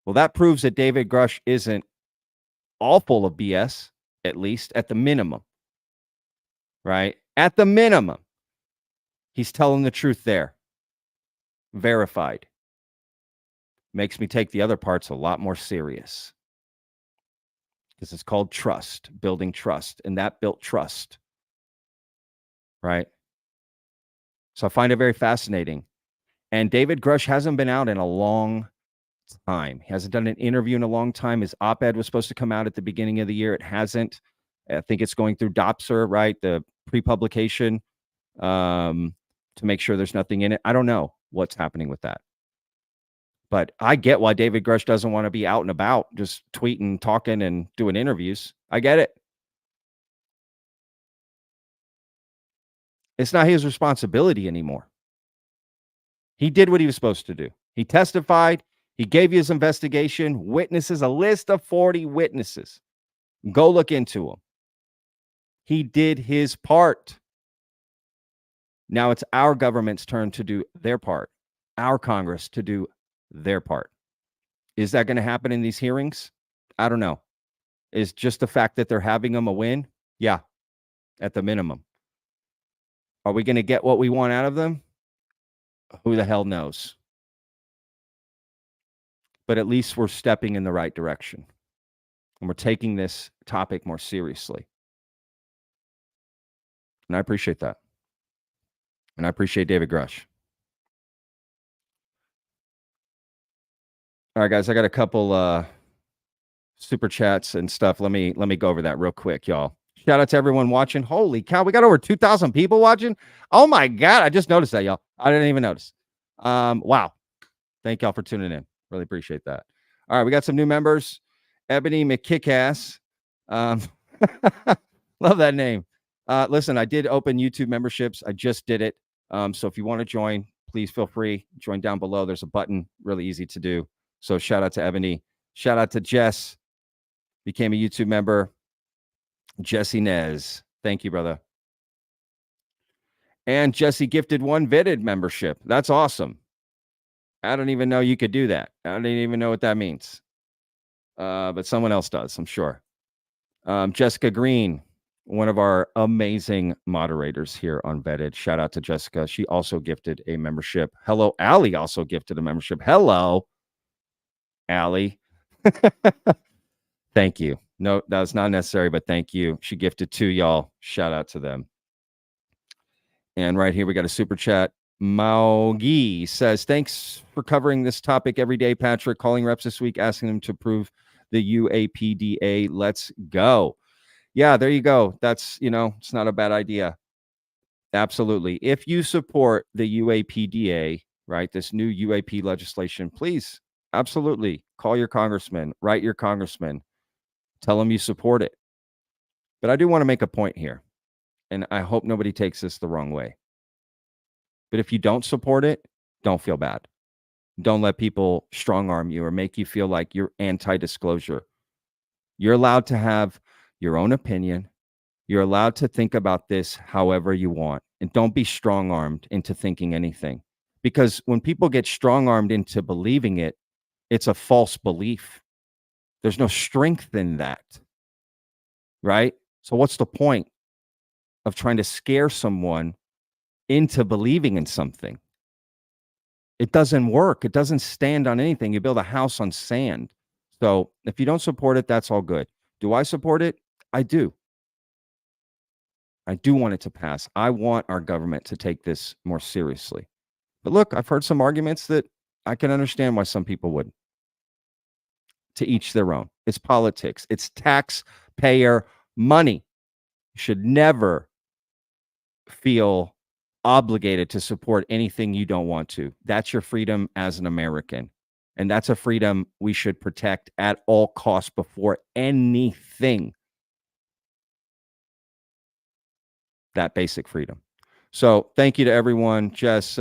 Well, that proves that David Grusch isn't all full of BS, at least at the minimum. Right? At the minimum, he's telling the truth there. Verified. Makes me take the other parts a lot more serious. Because it's called trust, building trust. And that built trust. Right? So I find it very fascinating. And David Grusch hasn't been out in a long time. He hasn't done an interview in a long time. His op-ed was supposed to come out at the beginning of the year. It hasn't. I think it's going through DOPSR, right? The pre-publication to make sure there's nothing in it. I don't know what's happening with that. But I get why David Grusch doesn't want to be out and about, just tweeting, talking, and doing interviews. I get it. It's not his responsibility anymore. He did what he was supposed to do. He testified. He gave you his investigation, witnesses, a list of 40 witnesses. Go look into them. He did his part. Now it's our government's turn to do their part. Our Congress to do their part. Is that going to happen in these hearings? I don't know. Is just the fact that they're having them a win? Yeah, at the minimum. Are we going to get what we want out of them? Who the hell knows? But at least we're stepping in the right direction. And we're taking this topic more seriously. And I appreciate that. And I appreciate David Grusch. All right, guys, I got a couple super chats and stuff. Let me go over that real quick, y'all. Shout out to everyone watching. Holy cow, we got over 2,000 people watching. Oh my God, I just noticed that, y'all. I didn't even notice. Wow. Thank y'all for tuning in. Really appreciate that. All right, we got some new members. Ebony McKickass. Love that name. Listen, I did open YouTube memberships. I just did it. So if you want to join, please feel free. Join down below. There's a button. Really easy to do. So shout out to Ebony. Shout out to Jess. Became a YouTube member. Jesse Nez. Thank you, brother. And Jesse gifted 1 Vetted membership. That's awesome. I don't even know you could do that. I don't even know what that means. But someone else does, I'm sure. Jessica Green, one of our amazing moderators here on Vetted. Shout out to Jessica. She also gifted a membership. Hello, Allie also gifted a membership. Hello, Allie. Thank you. No, that was not necessary, but thank you. She gifted 2, y'all. Shout out to them. And right here, we got a super chat. Maugi says, thanks for covering this topic every day, Patrick. Calling reps this week, asking them to approve the UAPDA. Let's go. Yeah, there you go. That's, it's not a bad idea. Absolutely. If you support the UAPDA, right, this new UAP legislation, please, absolutely, call your congressman, write your congressman, tell them you support it. But I do want to make a point here, and I hope nobody takes this the wrong way. But if you don't support it, don't feel bad. Don't let people strong arm you or make you feel like you're anti-disclosure. You're allowed to have your own opinion. You're allowed to think about this however you want. And don't be strong armed into thinking anything. Because when people get strong armed into believing it, it's a false belief. There's no strength in that. Right? So what's the point of trying to scare someone into believing in something? It doesn't work. It doesn't stand on anything. You build a house on sand. So if you don't support it, that's all good. Do I support it? I do. I do want it to pass. I want our government to take this more seriously. But look, I've heard some arguments that I can understand why some people wouldn't. To each their own. It's politics. It's taxpayer money. You should never feel obligated to support anything you don't want to. That's your freedom as an American. And that's a freedom we should protect at all costs before anything. That basic freedom. So thank you to everyone. Jesse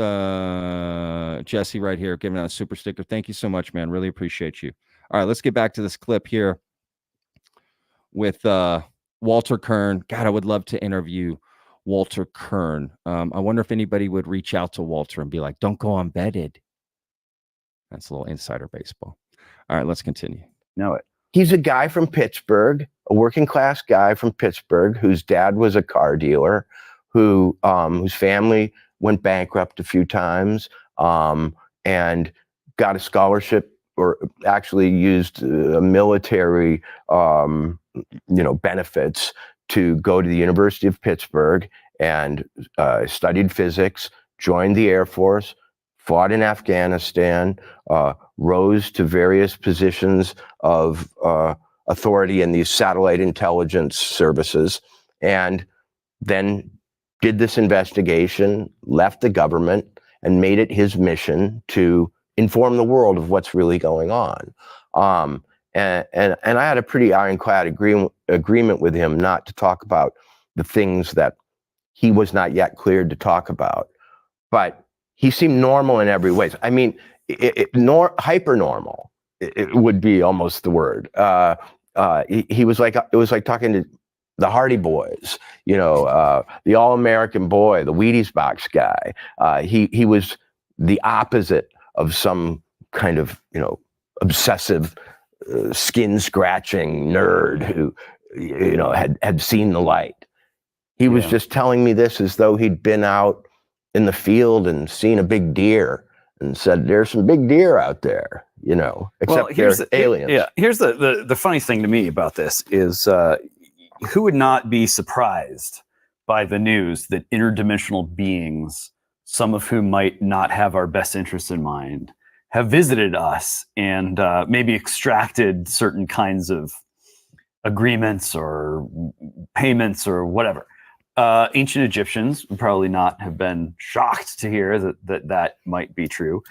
right here giving out a super sticker. Thank you so much, man. Really appreciate you. All right, let's get back to this clip here with Walter Kern. God, I would love to interview Walter Kern. I wonder if anybody would reach out to Walter and be like, don't go unbedded. That's a little insider baseball. All right, let's continue. Know it. He's a guy from Pittsburgh, a working class guy from Pittsburgh whose dad was a car dealer, whose family went bankrupt a few times, and got a scholarship, or actually used military benefits to go to the University of Pittsburgh and studied physics, joined the Air Force, fought in Afghanistan, rose to various positions of authority in these satellite intelligence services, and then did this investigation, left the government, and made it his mission to inform the world of what's really going on. And I had a pretty ironclad agreement with him not to talk about the things that he was not yet cleared to talk about. But he seemed normal in every way. I mean, hyper normal, it would be almost the word. He was like, it was like talking to the Hardy Boys, the All-American boy, the Wheaties box guy. He was the opposite of some kind of, obsessive, skin scratching nerd who, had seen the light. He was just telling me this as though he'd been out in the field and seen a big deer and said, there's some big deer out there, except they're aliens. Here's the funny thing to me about this is who would not be surprised by the news that interdimensional beings, some of whom might not have our best interests in mind, have visited us and maybe extracted certain kinds of agreements or payments or whatever. Ancient Egyptians would probably not have been shocked to hear that might be true.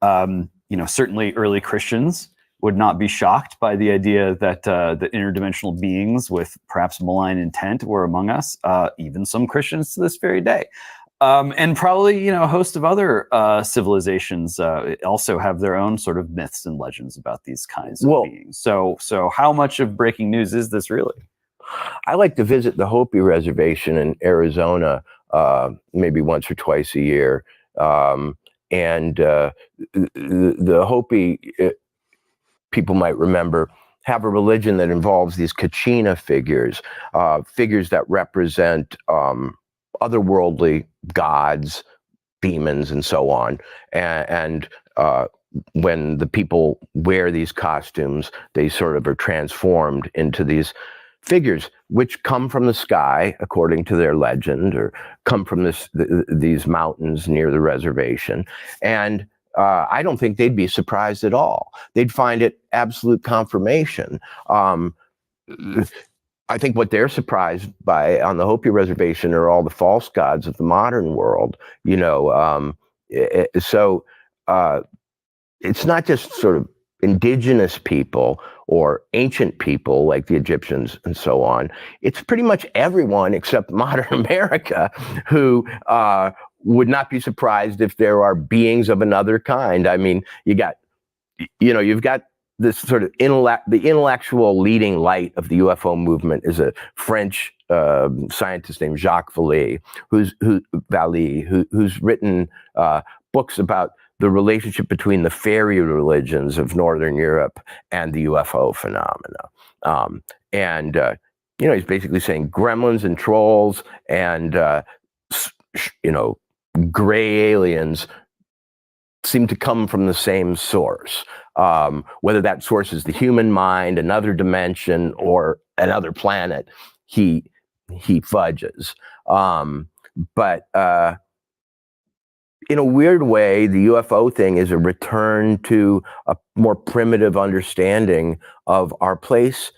Certainly early Christians would not be shocked by the idea that the interdimensional beings with perhaps malign intent were among us. Even some Christians to this very day. And probably, a host of other civilizations also have their own sort of myths and legends about these kinds of beings. So how much of breaking news is this really? I like to visit the Hopi Reservation in Arizona maybe once or twice a year. And the Hopi, people might remember, have a religion that involves these Kachina figures, figures that represent otherworldly gods, demons, and so on. And when the people wear these costumes, they sort of are transformed into these figures, which come from the sky, according to their legend, or come from these mountains near the reservation. And I don't think they'd be surprised at all. They'd find it absolute confirmation. I think what they're surprised by on the Hopi Reservation are all the false gods of the modern world. So it's not just sort of indigenous people or ancient people like the Egyptians and so on. It's pretty much everyone except modern America who would not be surprised if there are beings of another kind. I mean, you've got this sort of the intellectual leading light of the UFO movement is a French scientist named Jacques Vallée, who's written books about the relationship between the fairy religions of Northern Europe and the UFO phenomena. He's basically saying gremlins and trolls and, gray aliens seem to come from the same source. Whether that source is the human mind, another dimension, or another planet, he fudges. But in a weird way, the UFO thing is a return to a more primitive understanding of our place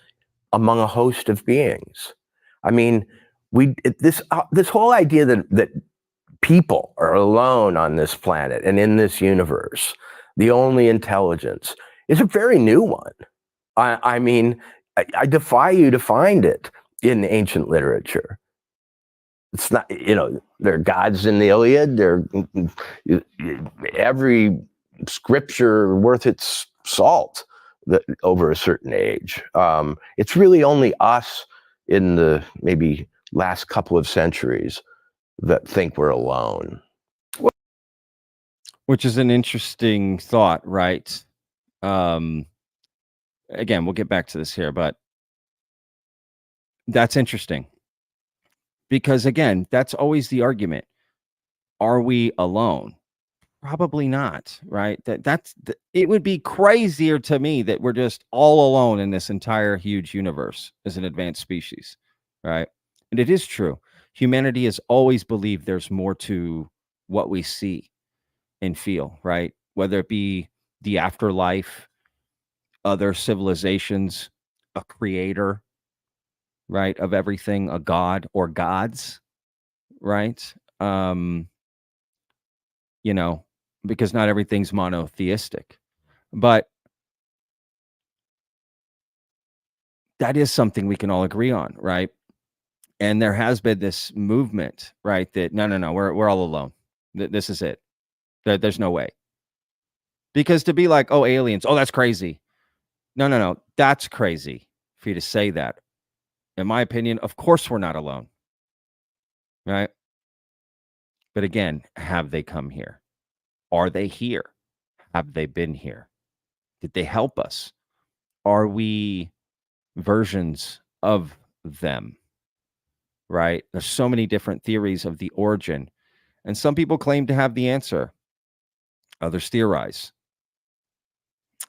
among a host of beings. I mean, this whole idea that people are alone on this planet and in this universe, the only intelligence, is a very new one. I mean, I defy you to find it in ancient literature. It's not, there are gods in the Iliad. Every scripture worth its salt over a certain age. It's really only us in the maybe last couple of centuries that think we're alone. Which is an interesting thought, right? Again, we'll get back to this here, but that's interesting. Because again, that's always the argument. Are we alone? Probably not, right? It would be crazier to me that we're just all alone in this entire huge universe as an advanced species, right? And it is true. Humanity has always believed there's more to what we see and feel, right? Whether it be the afterlife, other civilizations, a creator, right, of everything, a god or gods, right? Because not everything's monotheistic. But that is something we can all agree on, right? And there has been this movement, right, that no, we're all alone. This is it. There's no way. Because to be like, oh, aliens, oh, that's crazy. No, that's crazy for you to say that. In my opinion, of course we're not alone, right? But again, have they come here? Are they here? Have they been here? Did they help us? Are we versions of them? Right? There's so many different theories of the origin, and some people claim to have the answer. Others theorize.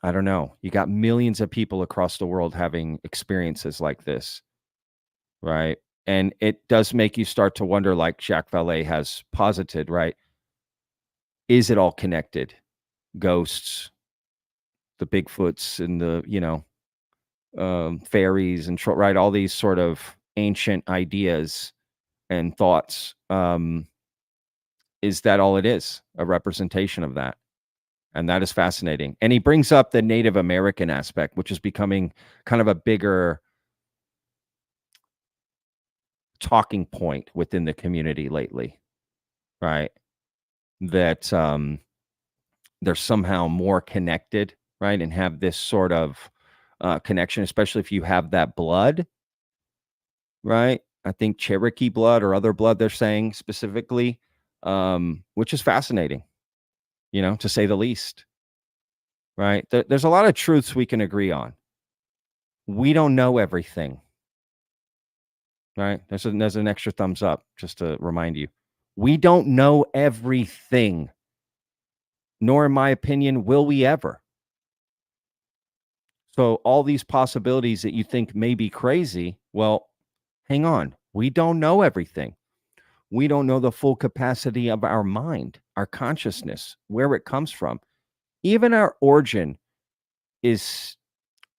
I don't know. You got millions of people across the world having experiences like this, right? And it does make you start to wonder, like Jacques Vallée has posited, right? Is it all connected? Ghosts, the Bigfoots, and the, fairies, and right, all these sort of ancient ideas and thoughts. Is that all it is? A representation of that? And that is fascinating. And he brings up the Native American aspect, which is becoming kind of a bigger talking point within the community lately, right? That they're somehow more connected, right? And have this sort of connection, especially if you have that blood, right? I think Cherokee blood or other blood, they're saying specifically, which is fascinating, to say the least. Right? There's a lot of truths we can agree on. We don't know everything. Right? There's an extra thumbs up just to remind you. We don't know everything. Nor, in my opinion, will we ever. So all these possibilities that you think may be crazy, well, hang on. We don't know everything. We don't know the full capacity of our mind, our consciousness, where it comes from. Even our origin is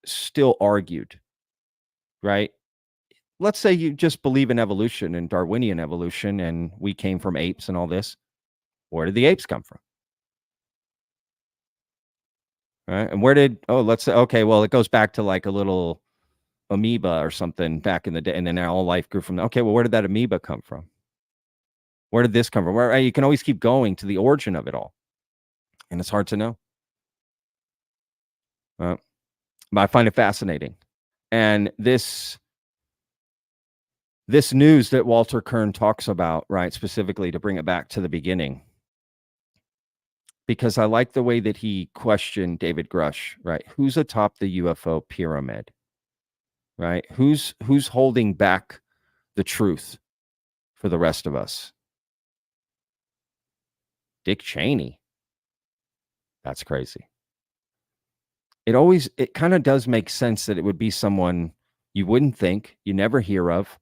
still argued, right? Let's say you just believe in evolution and Darwinian evolution, and we came from apes and all this. Where did the apes come from? Right? And let's say, okay, well, it goes back to like a little amoeba or something back in the day, and then all life grew from there. Okay, well, where did that amoeba come from? Where did this come from? Where you can always keep going to the origin of it all, and it's hard to know. But I find it fascinating, and this news that Walter Kern talks about, right, specifically to bring it back to the beginning, because I like the way that he questioned David Grusch, right? Who's atop the UFO pyramid, right? Who's holding back the truth for the rest of us? Dick Cheney. That's crazy. It kind of does make sense that it would be someone you wouldn't think, you never hear of,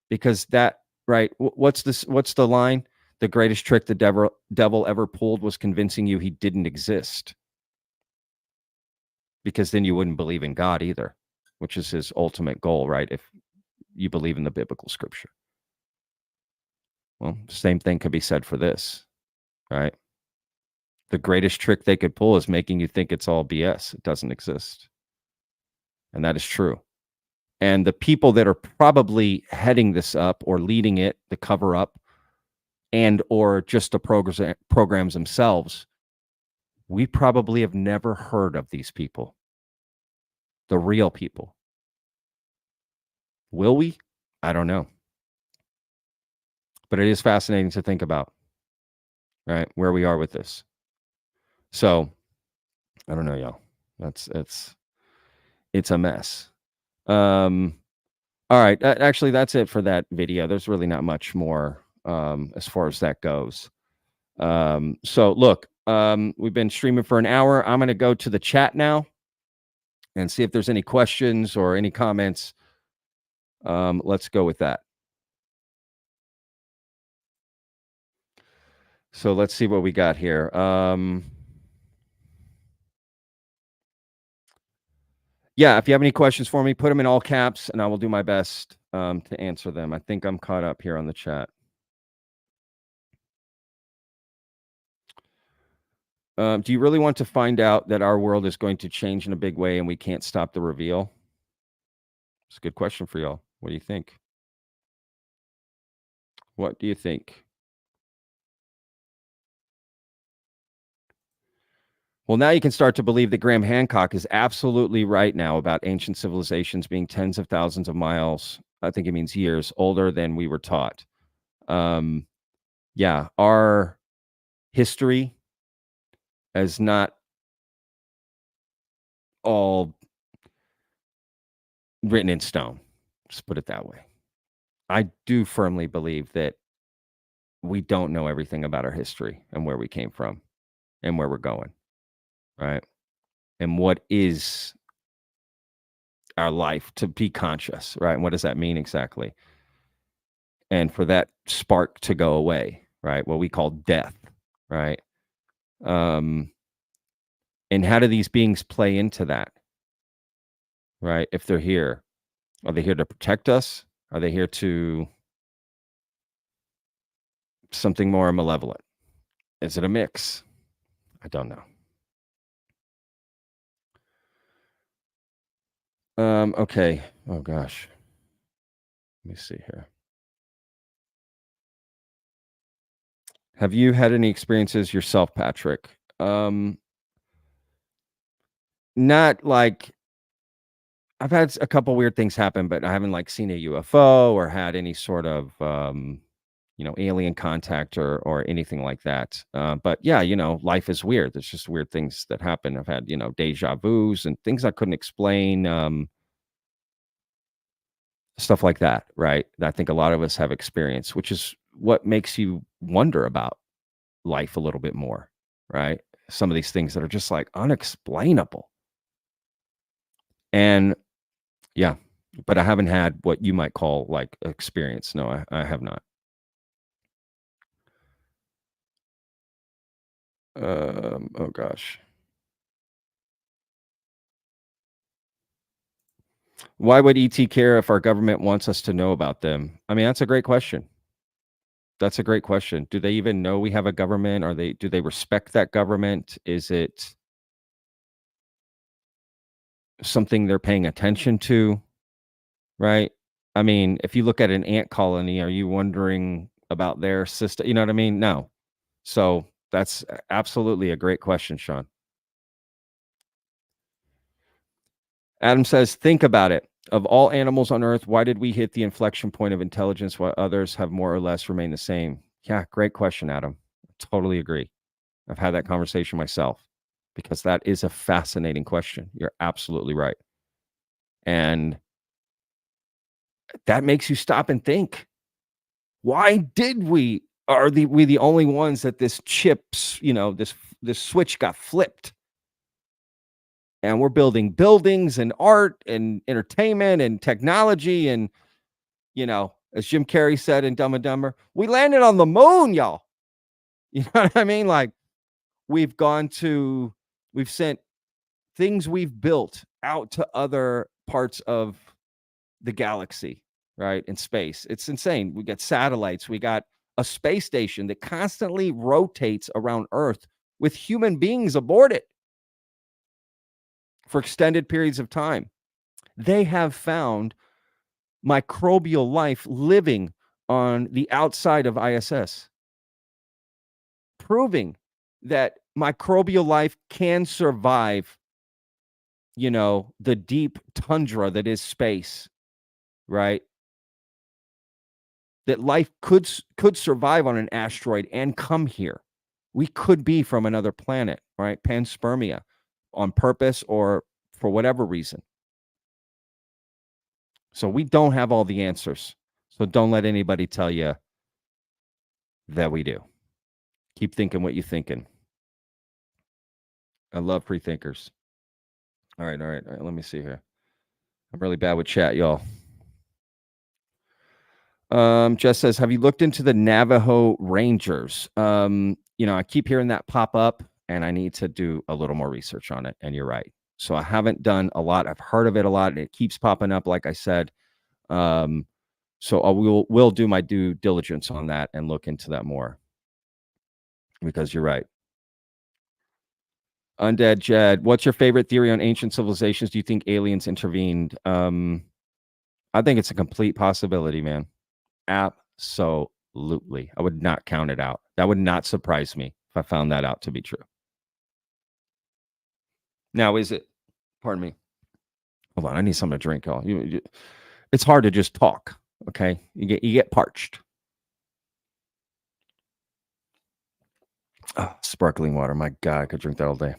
because that, right? What's the line? The greatest trick the devil ever pulled was convincing you he didn't exist. Because then you wouldn't believe in God either, which is his ultimate goal, right? If you believe in the biblical scripture. Well, same thing could be said for this, right? The greatest trick they could pull is making you think it's all BS. It doesn't exist. And that is true. And the people that are probably heading this up or leading it, the cover-up, and or just the programs themselves, we probably have never heard of these people. The real people. Will we? I don't know. But it is fascinating to think about, right? Where we are with this. So, I don't know, y'all. It's a mess. All right. Actually, that's it for that video. There's really not much more as far as that goes. So look, we've been streaming for an hour. I'm going to go to the chat now and see if there's any questions or any comments. Let's go with that. So let's see what we got here. Yeah, if you have any questions for me, put them in all caps, and I will do my best to answer them. I think I'm caught up here on the chat. Do you really want to find out that our world is going to change in a big way and we can't stop the reveal? It's a good question for y'all. What do you think? What do you think? Well, now you can start to believe that Graham Hancock is absolutely right now about ancient civilizations being tens of thousands of miles, I think it means years, older than we were taught. Yeah, our history is not all written in stone. Just put it that way. I do firmly believe that we don't know everything about our history and where we came from and where we're going, right? And what is our life to be conscious, right? And what does that mean exactly? And for that spark to go away, right? What we call death, right? And how do these beings play into that, right? If they're here, are they here to protect us? Are they here to something more malevolent? Is it a mix? I don't know. Okay. Oh gosh. Let me see here. Have you had any experiences yourself, Patrick? Not like I've had a couple weird things happen, but I haven't like seen a UFO or had any sort of alien contact or anything like that. But yeah, life is weird. There's just weird things that happen. I've had, deja vus and things I couldn't explain, stuff like that, right? That I think a lot of us have experienced, which is what makes you wonder about life a little bit more, right? Some of these things that are just like unexplainable. And yeah, but I haven't had what you might call like experience. No, I have not. Oh gosh. Why would ET care if our government wants us to know about them? I mean, that's a great question. That's a great question. Do they even know we have a government? Do they respect that government? Is it something they're paying attention to? Right? I mean, if you look at an ant colony, are you wondering about their system? You know what I mean? No. So that's absolutely a great question, Sean. Adam says, think about it. Of all animals on Earth, why did we hit the inflection point of intelligence while others have more or less remained the same? Yeah, great question, Adam. Totally agree. I've had that conversation myself because that is a fascinating question. You're absolutely right. And that makes you stop and think. Why did we? Are we the only ones that this chips, this switch got flipped? And we're building buildings and art and entertainment and technology. And, as Jim Carrey said in Dumb and Dumber, we landed on the moon, y'all. You know what I mean? Like we've sent things we've built out to other parts of the galaxy, right? In space. It's insane. We got satellites. We got a space station that constantly rotates around Earth with human beings aboard it for extended periods of time. They have found microbial life living on the outside of ISS, proving that microbial life can survive, the deep tundra that is space, right? That life could survive on an asteroid and come here. We could be from another planet, right? Panspermia, on purpose or for whatever reason. So we don't have all the answers. So don't let anybody tell you that we do. Keep thinking what you're thinking. I love free thinkers. All right. Let me see here. I'm really bad with chat, y'all. Jess says, have you looked into the Navajo Rangers? I keep hearing that pop up and I need to do a little more research on it. And you're right. So I haven't done a lot. I've heard of it a lot and it keeps popping up, like I said. So I will do my due diligence on that and look into that more because you're right. Undead Jed, what's your favorite theory on ancient civilizations? Do you think aliens intervened? I think it's a complete possibility, man. Absolutely. I would not count it out. That would not surprise me if I found that out to be true. Now, is it? Pardon me. Hold on, I need something to drink, y'all. It's hard to just talk. Okay, you get parched. Oh, sparkling water. My God, I could drink that all day.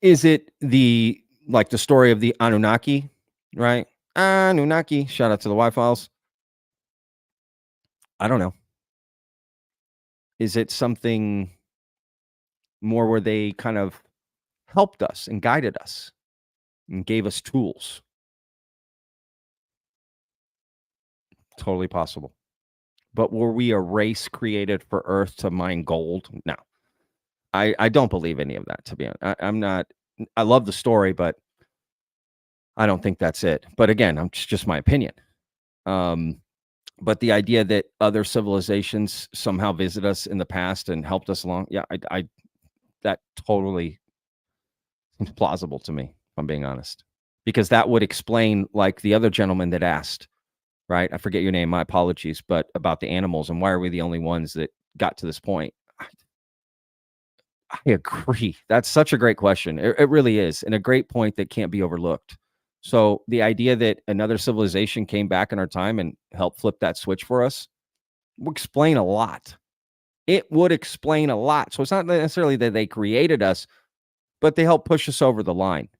Is it the like the story of the Anunnaki, right? Anunnaki. Shout out to the Y-Files. I don't know. Is it something more where they kind of helped us and guided us and gave us tools? Totally possible. But were we a race created for Earth to mine gold? No. I don't believe any of that, to be honest. I'm not. I love the story, but I don't think that's it. But again, it's just my opinion. But the idea that other civilizations somehow visit us in the past and helped us along, yeah, I that totally seems plausible to me, if I'm being honest. Because that would explain, like the other gentleman that asked, right? I forget your name, my apologies, but about the animals and why are we the only ones that got to this point? I agree. That's such a great question. It really is. And a great point that can't be overlooked. So the idea that another civilization came back in our time and helped flip that switch for us would explain a lot. It would explain a lot. So it's not necessarily that they created us, but they helped push us over the line.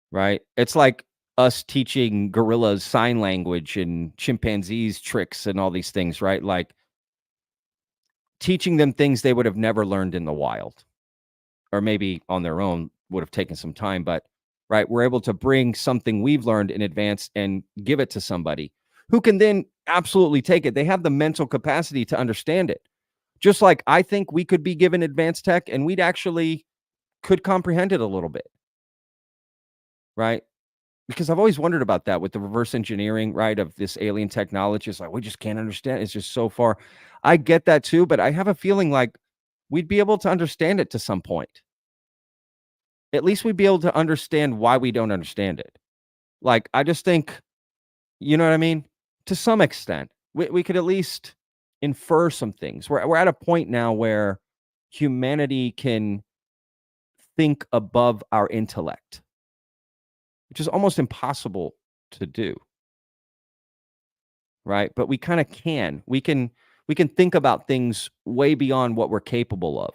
Right? It's like us teaching gorillas sign language and chimpanzees tricks and all these things, right? Like teaching them things they would have never learned in the wild, or maybe on their own would have taken some time, but right, we're able to bring something we've learned in advance and give it to somebody who can then absolutely take it. They have the mental capacity to understand it. Just like I think we could be given advanced tech and we'd actually could comprehend it a little bit. Right? Because I've always wondered about that with the reverse engineering, right, of this alien technology. It's like, we just can't understand. It's just so far. I get that too, but I have a feeling like we'd be able to understand it to some point. At least we'd be able to understand why we don't understand it. Like, I just think, you know what I mean? To some extent, we could at least infer some things. We're at a point now where humanity can think above our intellect, which is almost impossible to do. Right? But we kind of can. We can think about things way beyond what we're capable of.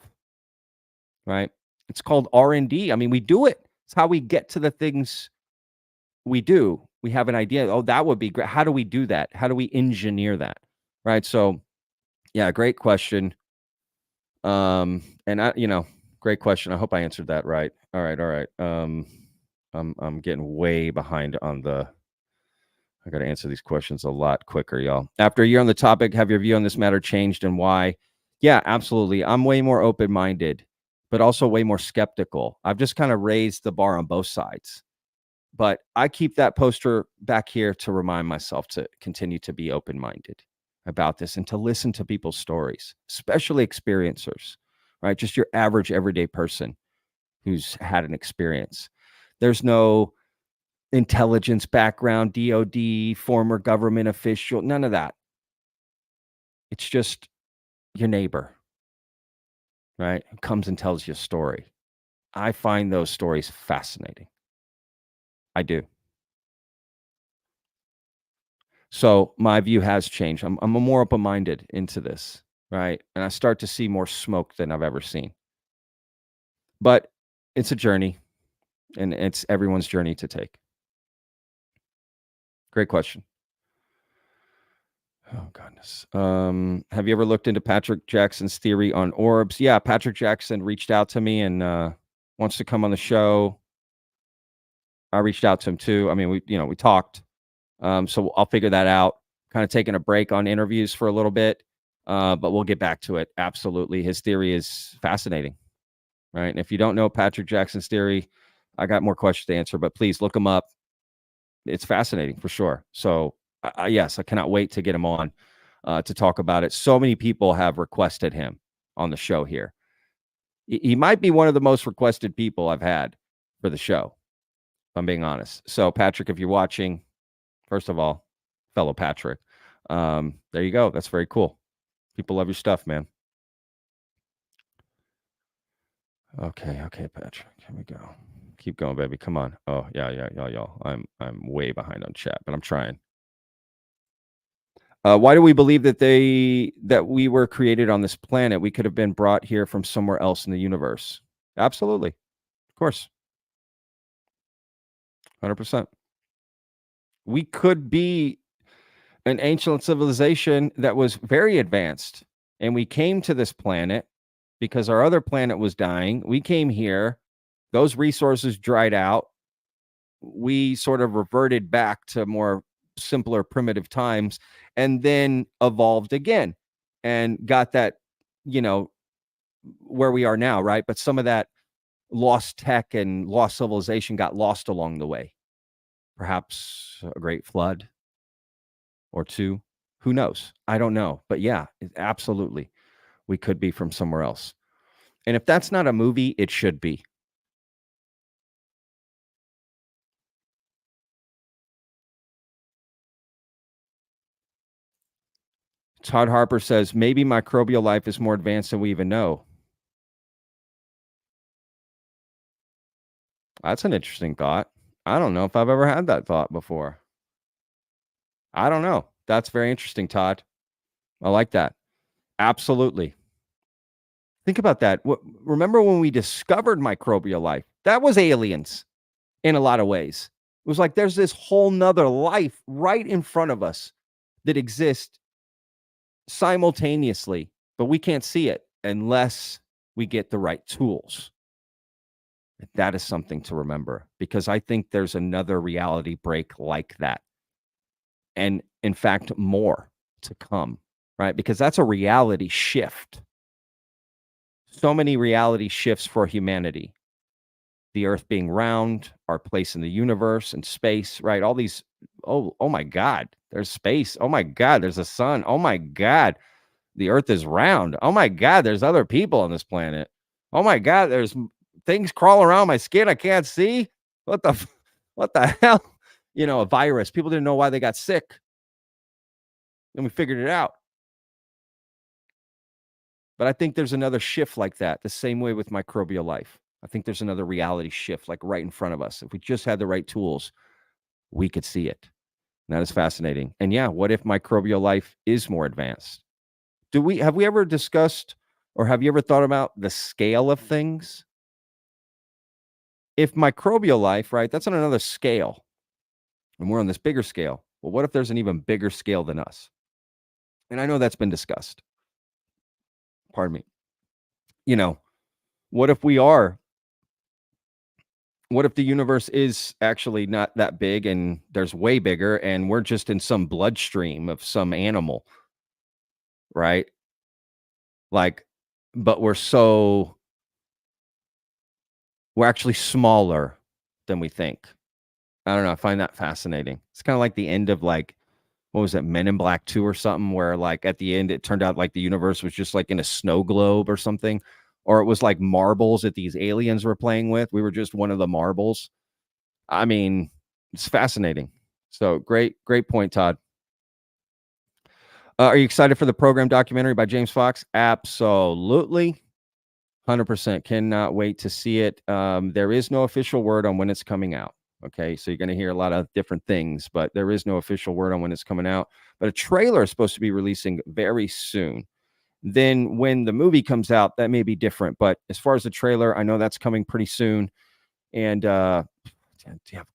Right? It's called R&D. I mean, we do it. It's how we get to the things we do. We have an idea. Oh, that would be great. How do we do that? How do we engineer that? Right? So, yeah, great question. And great question. I hope I answered that right. All right. I'm getting way behind on the. I got to answer these questions a lot quicker, y'all. After a year on the topic, have your view on this matter changed and why? Yeah, absolutely. I'm way more open-minded, but also way more skeptical. I've just kind of raised the bar on both sides. But I keep that poster back here to remind myself to continue to be open-minded about this and to listen to people's stories, especially experiencers, right? Just your average everyday person who's had an experience. There's no intelligence background, DOD, former government official, none of that. It's just your neighbor, right? Who comes and tells you a story. I find those stories fascinating. I do. So my view has changed. I'm more open-minded into this, right? And I start to see more smoke than I've ever seen. But it's a journey, and it's everyone's journey to take. Great question. Oh, goodness. Have you ever looked into Patrick Jackson's theory on orbs? Yeah, Patrick Jackson reached out to me and wants to come on the show. I reached out to him too. I mean, we talked. So I'll figure that out. Kind of taking a break on interviews for a little bit, but we'll get back to it. Absolutely. His theory is fascinating, right? And if you don't know Patrick Jackson's theory, I got more questions to answer, but please look him up. It's fascinating for sure. So yes, I cannot wait to get him on to talk about it. So many people have requested him on the show here. He might be one of the most requested people I've had for the show, if I'm being honest. So Patrick, if you're watching, first of all, fellow Patrick, there you go. That's very cool. People love your stuff, man. Okay, Patrick. Here we go. Keep going, baby. Come on. Oh, yeah, y'all. I'm way behind on chat, but I'm trying. Why do we believe that we were created on this planet? We could have been brought here from somewhere else in the universe. Absolutely. Of course. 100%. We could be an ancient civilization that was very advanced, and we came to this planet because our other planet was dying. We came here, those resources dried out. We sort of reverted back to more simpler, primitive times, and then evolved again and got that, you know, where we are now, right? But some of that lost tech and lost civilization got lost along the way. Perhaps a great flood or two. Who knows? I don't know. But yeah, absolutely. We could be from somewhere else. And if that's not a movie, it should be. Todd Harper says, maybe microbial life is more advanced than we even know. That's an interesting thought. I don't know if I've ever had that thought before. I don't know. That's very interesting, Todd. I like that. Absolutely. Think about that. Remember when we discovered microbial life? That was aliens in a lot of ways. It was like there's this whole nother life right in front of us that exists simultaneously, but we can't see it unless we get the right tools. That is something to remember, because I think there's another reality break like that. And in fact, more to come, right? Because that's a reality shift. So many reality shifts for humanity. The earth being round, our place in the universe and space, right? All these, oh my God, there's space. Oh my God, there's a sun. Oh my God, the earth is round. Oh my God, there's other people on this planet. Oh my God, there's things crawling around my skin I can't see. What the hell? You know, a virus. People didn't know why they got sick. And we figured it out. But I think there's another shift like that, the same way with microbial life. I think there's another reality shift like right in front of us. If we just had the right tools, we could see it. And that is fascinating. And yeah, what if microbial life is more advanced? Have we ever discussed, or have you ever thought about the scale of things? If microbial life, right, that's on another scale, and we're on this bigger scale. Well, what if there's an even bigger scale than us? And I know that's been discussed. Pardon me. You know, what if the universe is actually not that big and there's way bigger, and we're just in some bloodstream of some animal, right? Like, but we're actually smaller than we think. I don't know. I find that fascinating. It's kind of like the end of, like, what was it, Men in Black 2 or something, where like at the end it turned out like the universe was just like in a snow globe or something, or it was like marbles that these aliens were playing with. We were just one of the marbles. I mean, it's fascinating. So great point, Todd. Are you excited for the program documentary by James Fox? Absolutely. 100%. Cannot wait to see it. There is no official word on when it's coming out. Okay, so you're going to hear a lot of different things, but there is no official word on when it's coming out. But a trailer is supposed to be releasing very soon. Then when the movie comes out, that may be different. But as far as the trailer, I know that's coming pretty soon. And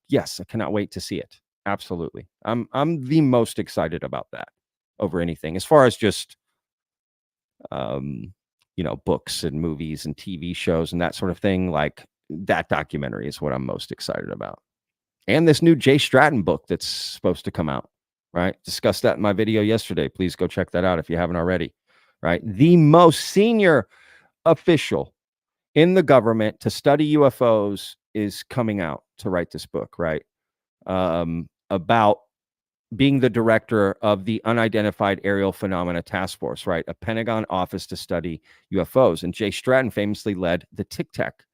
yes, I cannot wait to see it. Absolutely. I'm the most excited about that over anything. As far as just books and movies and TV shows and that sort of thing, like that documentary is what I'm most excited about. And this new Jay Stratton book that's supposed to come out, right? Discussed that in my video yesterday. Please go check that out if you haven't already, right? The most senior official in the government to study UFOs is coming out to write this book, right? About being the director of the Unidentified Aerial Phenomena Task Force, right? A Pentagon office to study UFOs. And Jay Stratton famously led the Tic Tac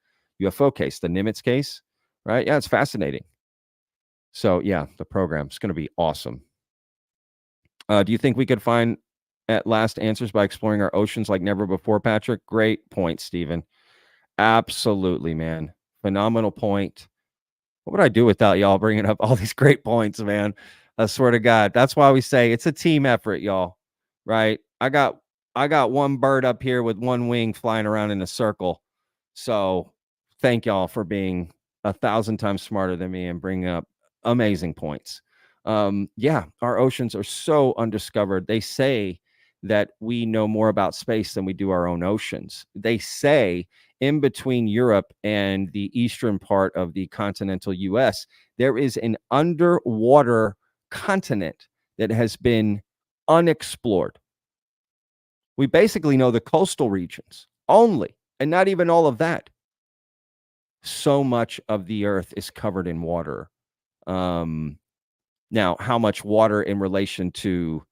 UFO case, the Nimitz case, right? Yeah, it's fascinating. So yeah, the program's going to be awesome. Do you think we could find at last answers by exploring our oceans like never before, Patrick? Great point, Stephen. Absolutely, man. Phenomenal point. What would I do without y'all bringing up all these great points, man? I swear to God. That's why we say it's a team effort, y'all. Right? I got one bird up here with one wing flying around in a circle. So thank y'all for being 1,000 times smarter than me and bringing up amazing points. Yeah, our oceans are so undiscovered. They say that we know more about space than we do our own oceans. They say in between Europe and the eastern part of the continental US, there is an underwater continent that has been unexplored. We basically know the coastal regions only, and not even all of that. So much of the earth is covered in water. Now, how much water in relation to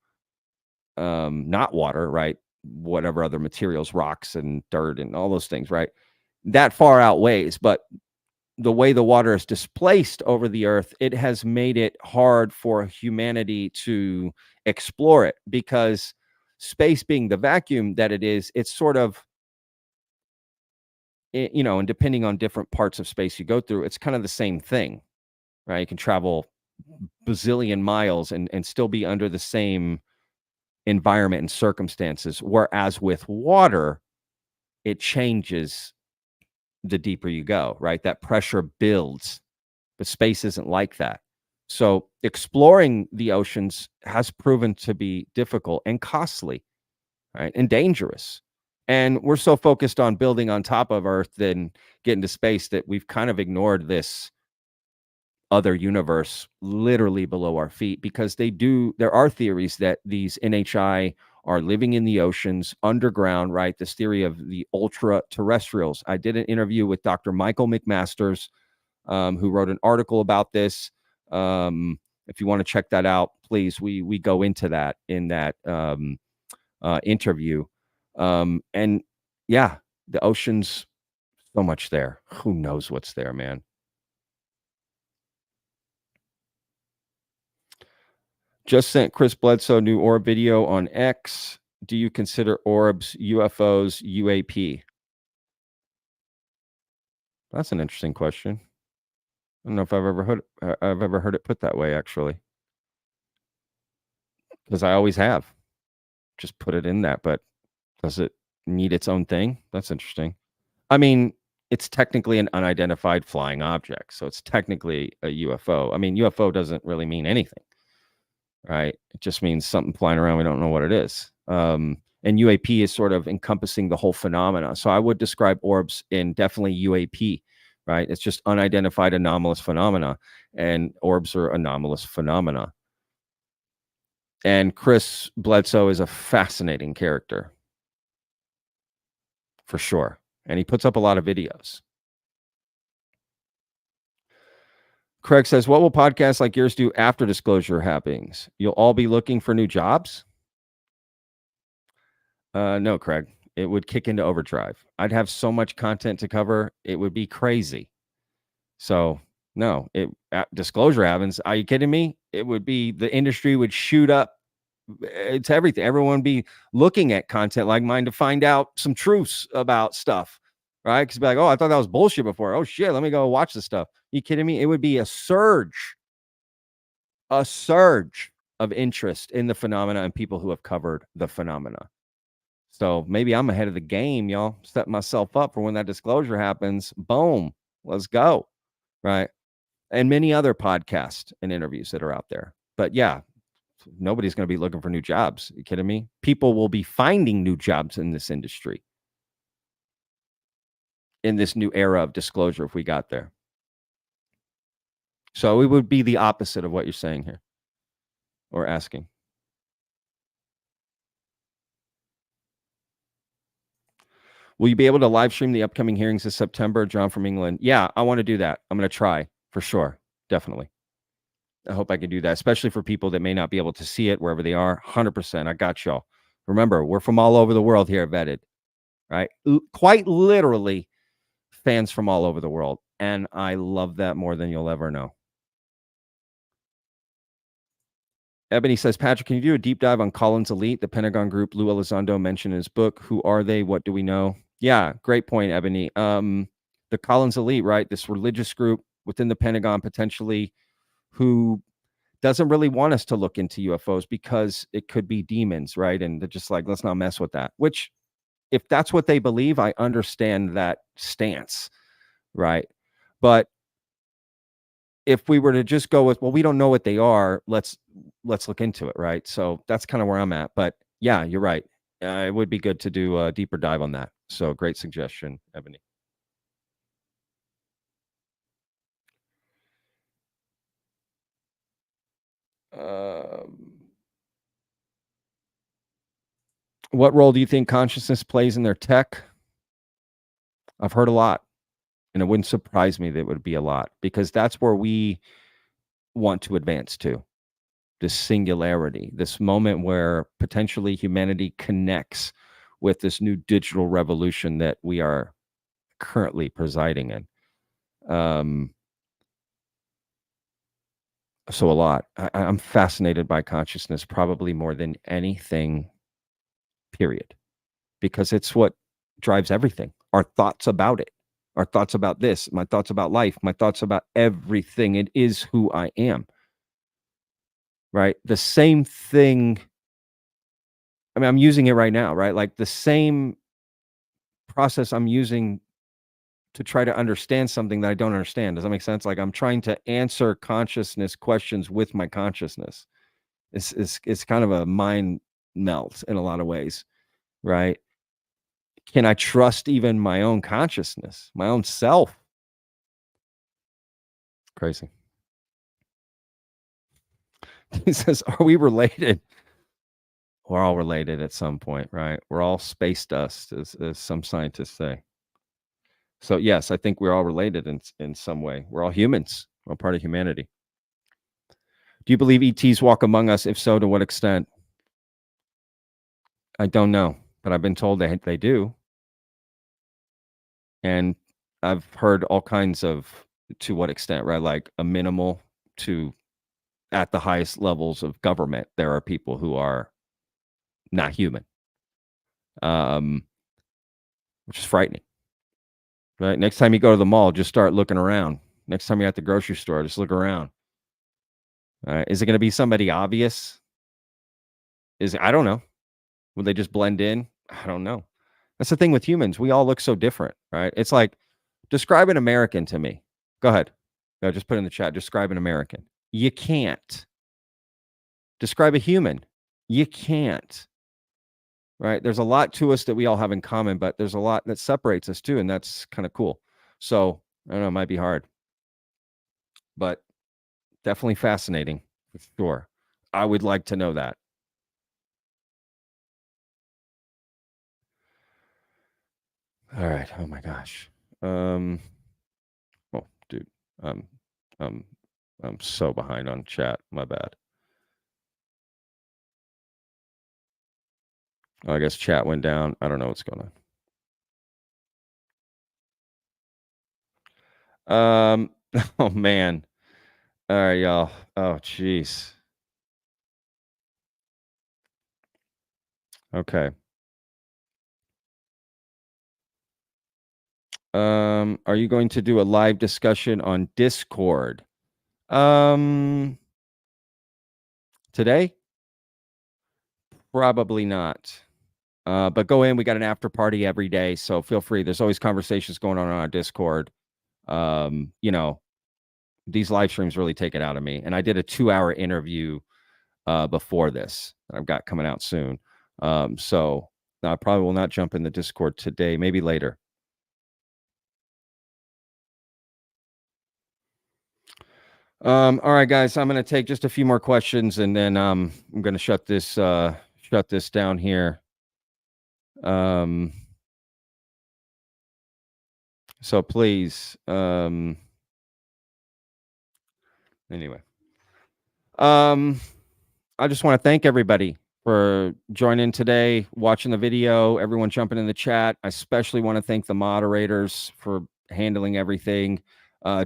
not water, right? Whatever other materials, rocks and dirt and all those things, right? That far outweighs. But the way the water is displaced over the earth, it has made it hard for humanity to explore it, because space being the vacuum that it is, it's sort of, you know, and depending on different parts of space you go through, it's kind of the same thing, right? You can travel bazillion miles and still be under the same environment and circumstances. Whereas with water, it changes the deeper you go, right? That pressure builds, but space isn't like that. So exploring the oceans has proven to be difficult and costly, right? And dangerous. And we're so focused on building on top of Earth than getting to space that we've kind of ignored this other universe literally below our feet, because there are theories that these NHI are living in the oceans underground, right? This theory of the ultra terrestrials. I did an interview with Dr. Michael McMasters, who wrote an article about this. If you want to check that out, please, we go into that in that interview. And yeah, the oceans, so much there. Who knows what's there, man? Just sent Chris Bledsoe new orb video on X. Do you consider orbs, UFOs, UAP? That's an interesting question. I don't know if I've ever heard it put that way, actually, because I always have just put it in that. But does it need its own thing? That's interesting. I mean, it's technically an unidentified flying object, so it's technically a UFO. I mean, UFO doesn't really mean anything, right? It just means something flying around. We don't know what it is. And UAP is sort of encompassing the whole phenomena. So I would describe orbs in definitely UAP, right? It's just unidentified anomalous phenomena, and orbs are anomalous phenomena. And Chris Bledsoe is a fascinating character, for sure. And he puts up a lot of videos. Craig says, what will podcasts like yours do after disclosure happens? You'll all be looking for new jobs? No, Craig. It would kick into overdrive. I'd have so much content to cover. It would be crazy. So, no, disclosure happens. Are you kidding me? It would be, the industry would shoot up. It's everything. Everyone would be looking at content like mine to find out some truths about stuff, right? Because be like, oh, I thought that was bullshit before. Oh, shit, let me go watch this stuff. You kidding me? It would be a surge of interest in the phenomena and people who have covered the phenomena. So maybe I'm ahead of the game, y'all. Set myself up for when that disclosure happens. Boom, let's go, right? And many other podcasts and interviews that are out there. But yeah, nobody's going to be looking for new jobs. Are you kidding me? People will be finding new jobs in this industry, in this new era of disclosure, if we got there. So it would be the opposite of what you're saying here or asking. Will you be able to live stream the upcoming hearings this September? John from England. Yeah, I want to do that. I'm going to try for sure. Definitely. I hope I can do that, especially for people that may not be able to see it wherever they are. 100%. I got y'all. Remember, we're from all over the world here at Vetted, right? Quite literally fans from all over the world. And I love that more than you'll ever know. Ebony says, Patrick, can you do a deep dive on Collins Elite, the Pentagon group Lou Elizondo mentioned in his book? Who are they? What do we know? Yeah, great point, Ebony. The Collins Elite, right? This religious group within the Pentagon, potentially, who doesn't really want us to look into UFOs because it could be demons, right? And they're just like, let's not mess with that. Which, if that's what they believe, I understand that stance, right? But if we were to just go with, well, we don't know what they are, let's look into it, right? So that's kind of where I'm at. But yeah, you're right. It would be good to do a deeper dive on that. So great suggestion, Ebony. What role do you think consciousness plays in their tech? I've heard a lot, and it wouldn't surprise me that it would be a lot, because that's where we want to advance to. This singularity, this moment where potentially humanity connects with this new digital revolution that we are currently presiding in. So a lot. I'm fascinated by consciousness probably more than anything, period, because it's what drives everything. Our thoughts about it, our thoughts about this, my thoughts about life, my thoughts about everything. It is who I am, right? The same thing. I mean, I'm using it right now, right? Like the same process I'm using to try to understand something that I don't understand. Does that make sense? Like I'm trying to answer consciousness questions with my consciousness. It's kind of a mind melt in a lot of ways, right? Can I trust even my own consciousness, my own self? Crazy. He says, are we related? We're all related at some point, right? We're all space dust, as some scientists say. So yes, I think we're all related in some way. We're all humans. We're all part of humanity. Do you believe ETs walk among us? If so, to what extent? I don't know, but I've been told they do. And I've heard all kinds of, to what extent, right? Like a minimal to at the highest levels of government, there are people who are not human, which is frightening. Right? Next time you go to the mall, just start looking around. Next time you're at the grocery store, just look around. Is it going to be somebody obvious? I don't know. Will they just blend in? I don't know. That's the thing with humans. We all look so different, right? It's like, describe an American to me. Go ahead. No, just put in the chat. Describe an American. You can't. Describe a human. You can't. Right? There's a lot to us that we all have in common, but there's a lot that separates us too, and that's kind of cool. So I don't know, it might be hard, but definitely fascinating for sure. I would like to know that. All right. Oh my gosh. Oh, dude. I'm so behind on chat. My bad. Oh, I guess chat went down. I don't know what's going on. Oh man. All right, y'all. Oh, jeez. Okay. Are you going to do a live discussion on Discord? Today? Probably not. But go in. We got an after party every day, so feel free. There's always conversations going on our Discord. You know, these live streams really take it out of me. And I did a 2-hour interview before this that I've got coming out soon. So I probably will not jump in the Discord today, maybe later. All right, guys, I'm going to take just a few more questions, and then I'm going to shut this down here. So please, anyway, I just want to thank everybody for joining today, watching the video, everyone jumping in the chat. I especially want to thank the moderators for handling everything.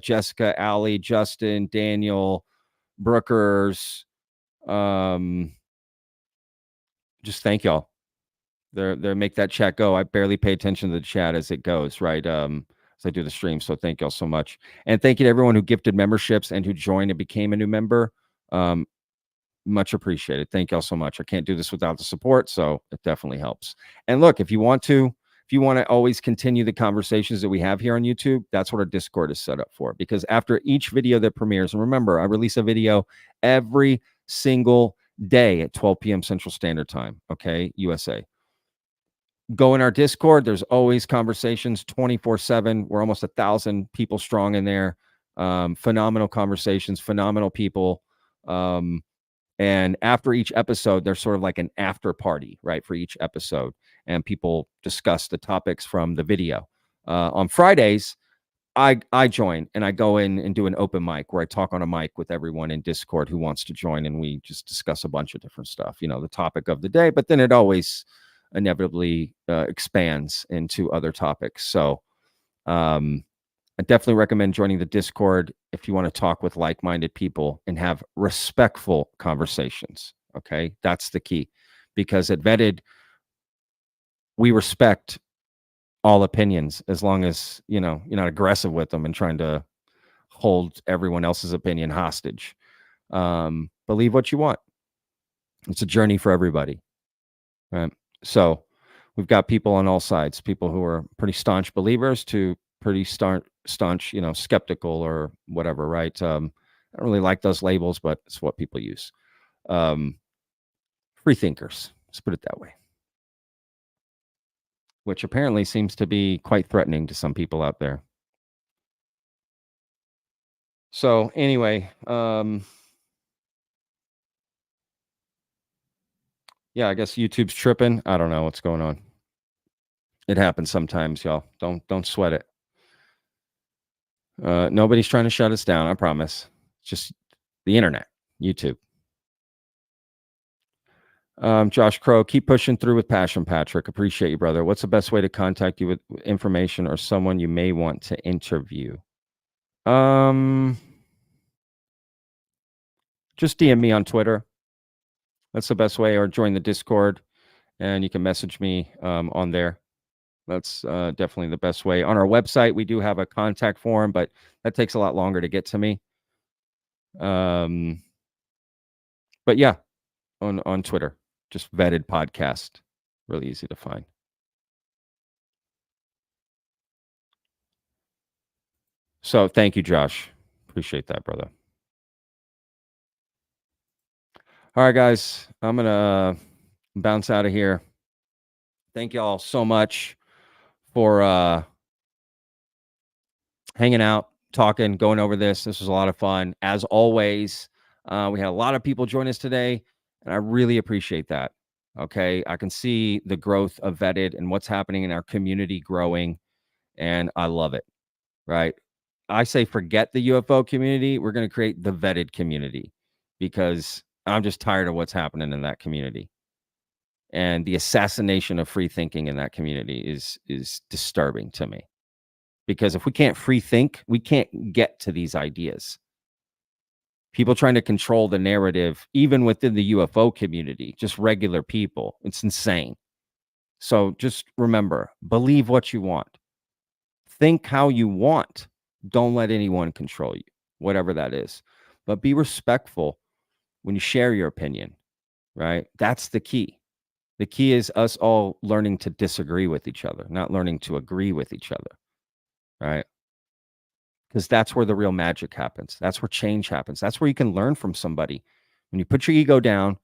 Jessica, Allie, Justin, Daniel, Brookers. Just thank y'all. They make that chat go. I barely pay attention to the chat as it goes, right? As I do the stream. So thank y'all so much. And thank you to everyone who gifted memberships and who joined and became a new member. Much appreciated. Thank y'all so much. I can't do this without the support, so it definitely helps. And look, if you want to if you want to always continue the conversations that we have here on YouTube, that's what our Discord is set up for. Because after each video that premieres, and remember, I release a video every single day at 12 p.m. Central Standard Time, okay, USA. Go in our Discord. There's always conversations 24/7. We're almost 1,000 people strong in there. Phenomenal conversations, phenomenal people. And after each episode, there's sort of like an after party, right, for each episode. And people discuss the topics from the video. On Fridays, I join and I go in and do an open mic where I talk on a mic with everyone in Discord who wants to join. And we just discuss a bunch of different stuff, you know, the topic of the day, but then it always inevitably expands into other topics. So I definitely recommend joining the Discord if you want to talk with like-minded people and have respectful conversations. Okay, that's the key, because at Vetted, we respect all opinions as long as, you know, you're not aggressive with them and trying to hold everyone else's opinion hostage. Believe what you want. It's a journey for everybody. Right? So we've got people on all sides, people who are pretty staunch believers to pretty staunch, you know, skeptical or whatever, right? I don't really like those labels, but it's what people use. Free thinkers, let's put it that way. Which apparently seems to be quite threatening to some people out there. So anyway, yeah, I guess YouTube's tripping. I don't know what's going on. It happens sometimes, y'all. Don't sweat it. Nobody's trying to shut us down, I promise. It's just the internet, YouTube. Josh Crow, keep pushing through with passion, Patrick. Appreciate you, brother. What's the best way to contact you with information or someone you may want to interview? Just DM me on Twitter. That's the best way, or join the Discord, and you can message me on there. That's definitely the best way. On our website, we do have a contact form, but that takes a lot longer to get to me. But yeah, on Twitter, just Vetted Podcast. Really easy to find. So thank you, Josh. Appreciate that, brother. All right, guys, I'm going to bounce out of here. Thank you all so much for hanging out, talking, going over this. This was a lot of fun. As always, we had a lot of people join us today, and I really appreciate that. Okay, I can see the growth of Vetted and what's happening in our community growing, and I love it, right? I say forget the UFO community. We're going to create the Vetted community, because I'm just tired of what's happening in that community. And the assassination of free thinking in that community is disturbing to me. Because if we can't free think, we can't get to these ideas. People trying to control the narrative, even within the UFO community, just regular people. It's insane. So just remember, believe what you want. Think how you want. Don't let anyone control you, whatever that is. But be respectful when you share your opinion, right? That's the key. The key is us all learning to disagree with each other, not learning to agree with each other, right? Because that's where the real magic happens. That's where change happens. That's where you can learn from somebody. When you put your ego down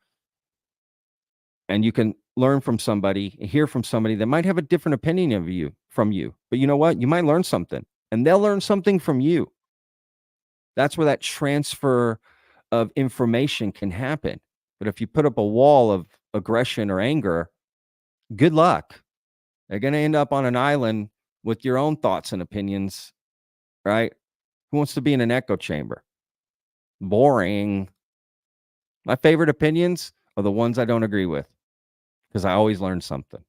and you can learn from somebody, hear from somebody that might have a different opinion of you, from you. But you know what? You might learn something, and they'll learn something from you. That's where that transfer of information can happen. But if you put up a wall of aggression or anger, good luck. They're going to end up on an island with your own thoughts and opinions, right? Who wants to be in an echo chamber? Boring. My favorite opinions are the ones I don't agree with, because I always learn something.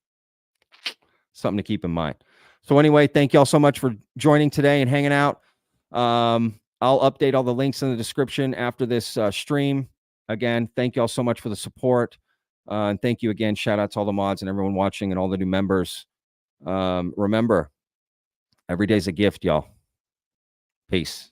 Something to keep in mind. So anyway, thank you all so much for joining today and hanging out. I'll update all the links in the description after this stream. Again, thank you all so much for the support. And thank you again. Shout out to all the mods and everyone watching and all the new members. Remember, every day's a gift, y'all. Peace.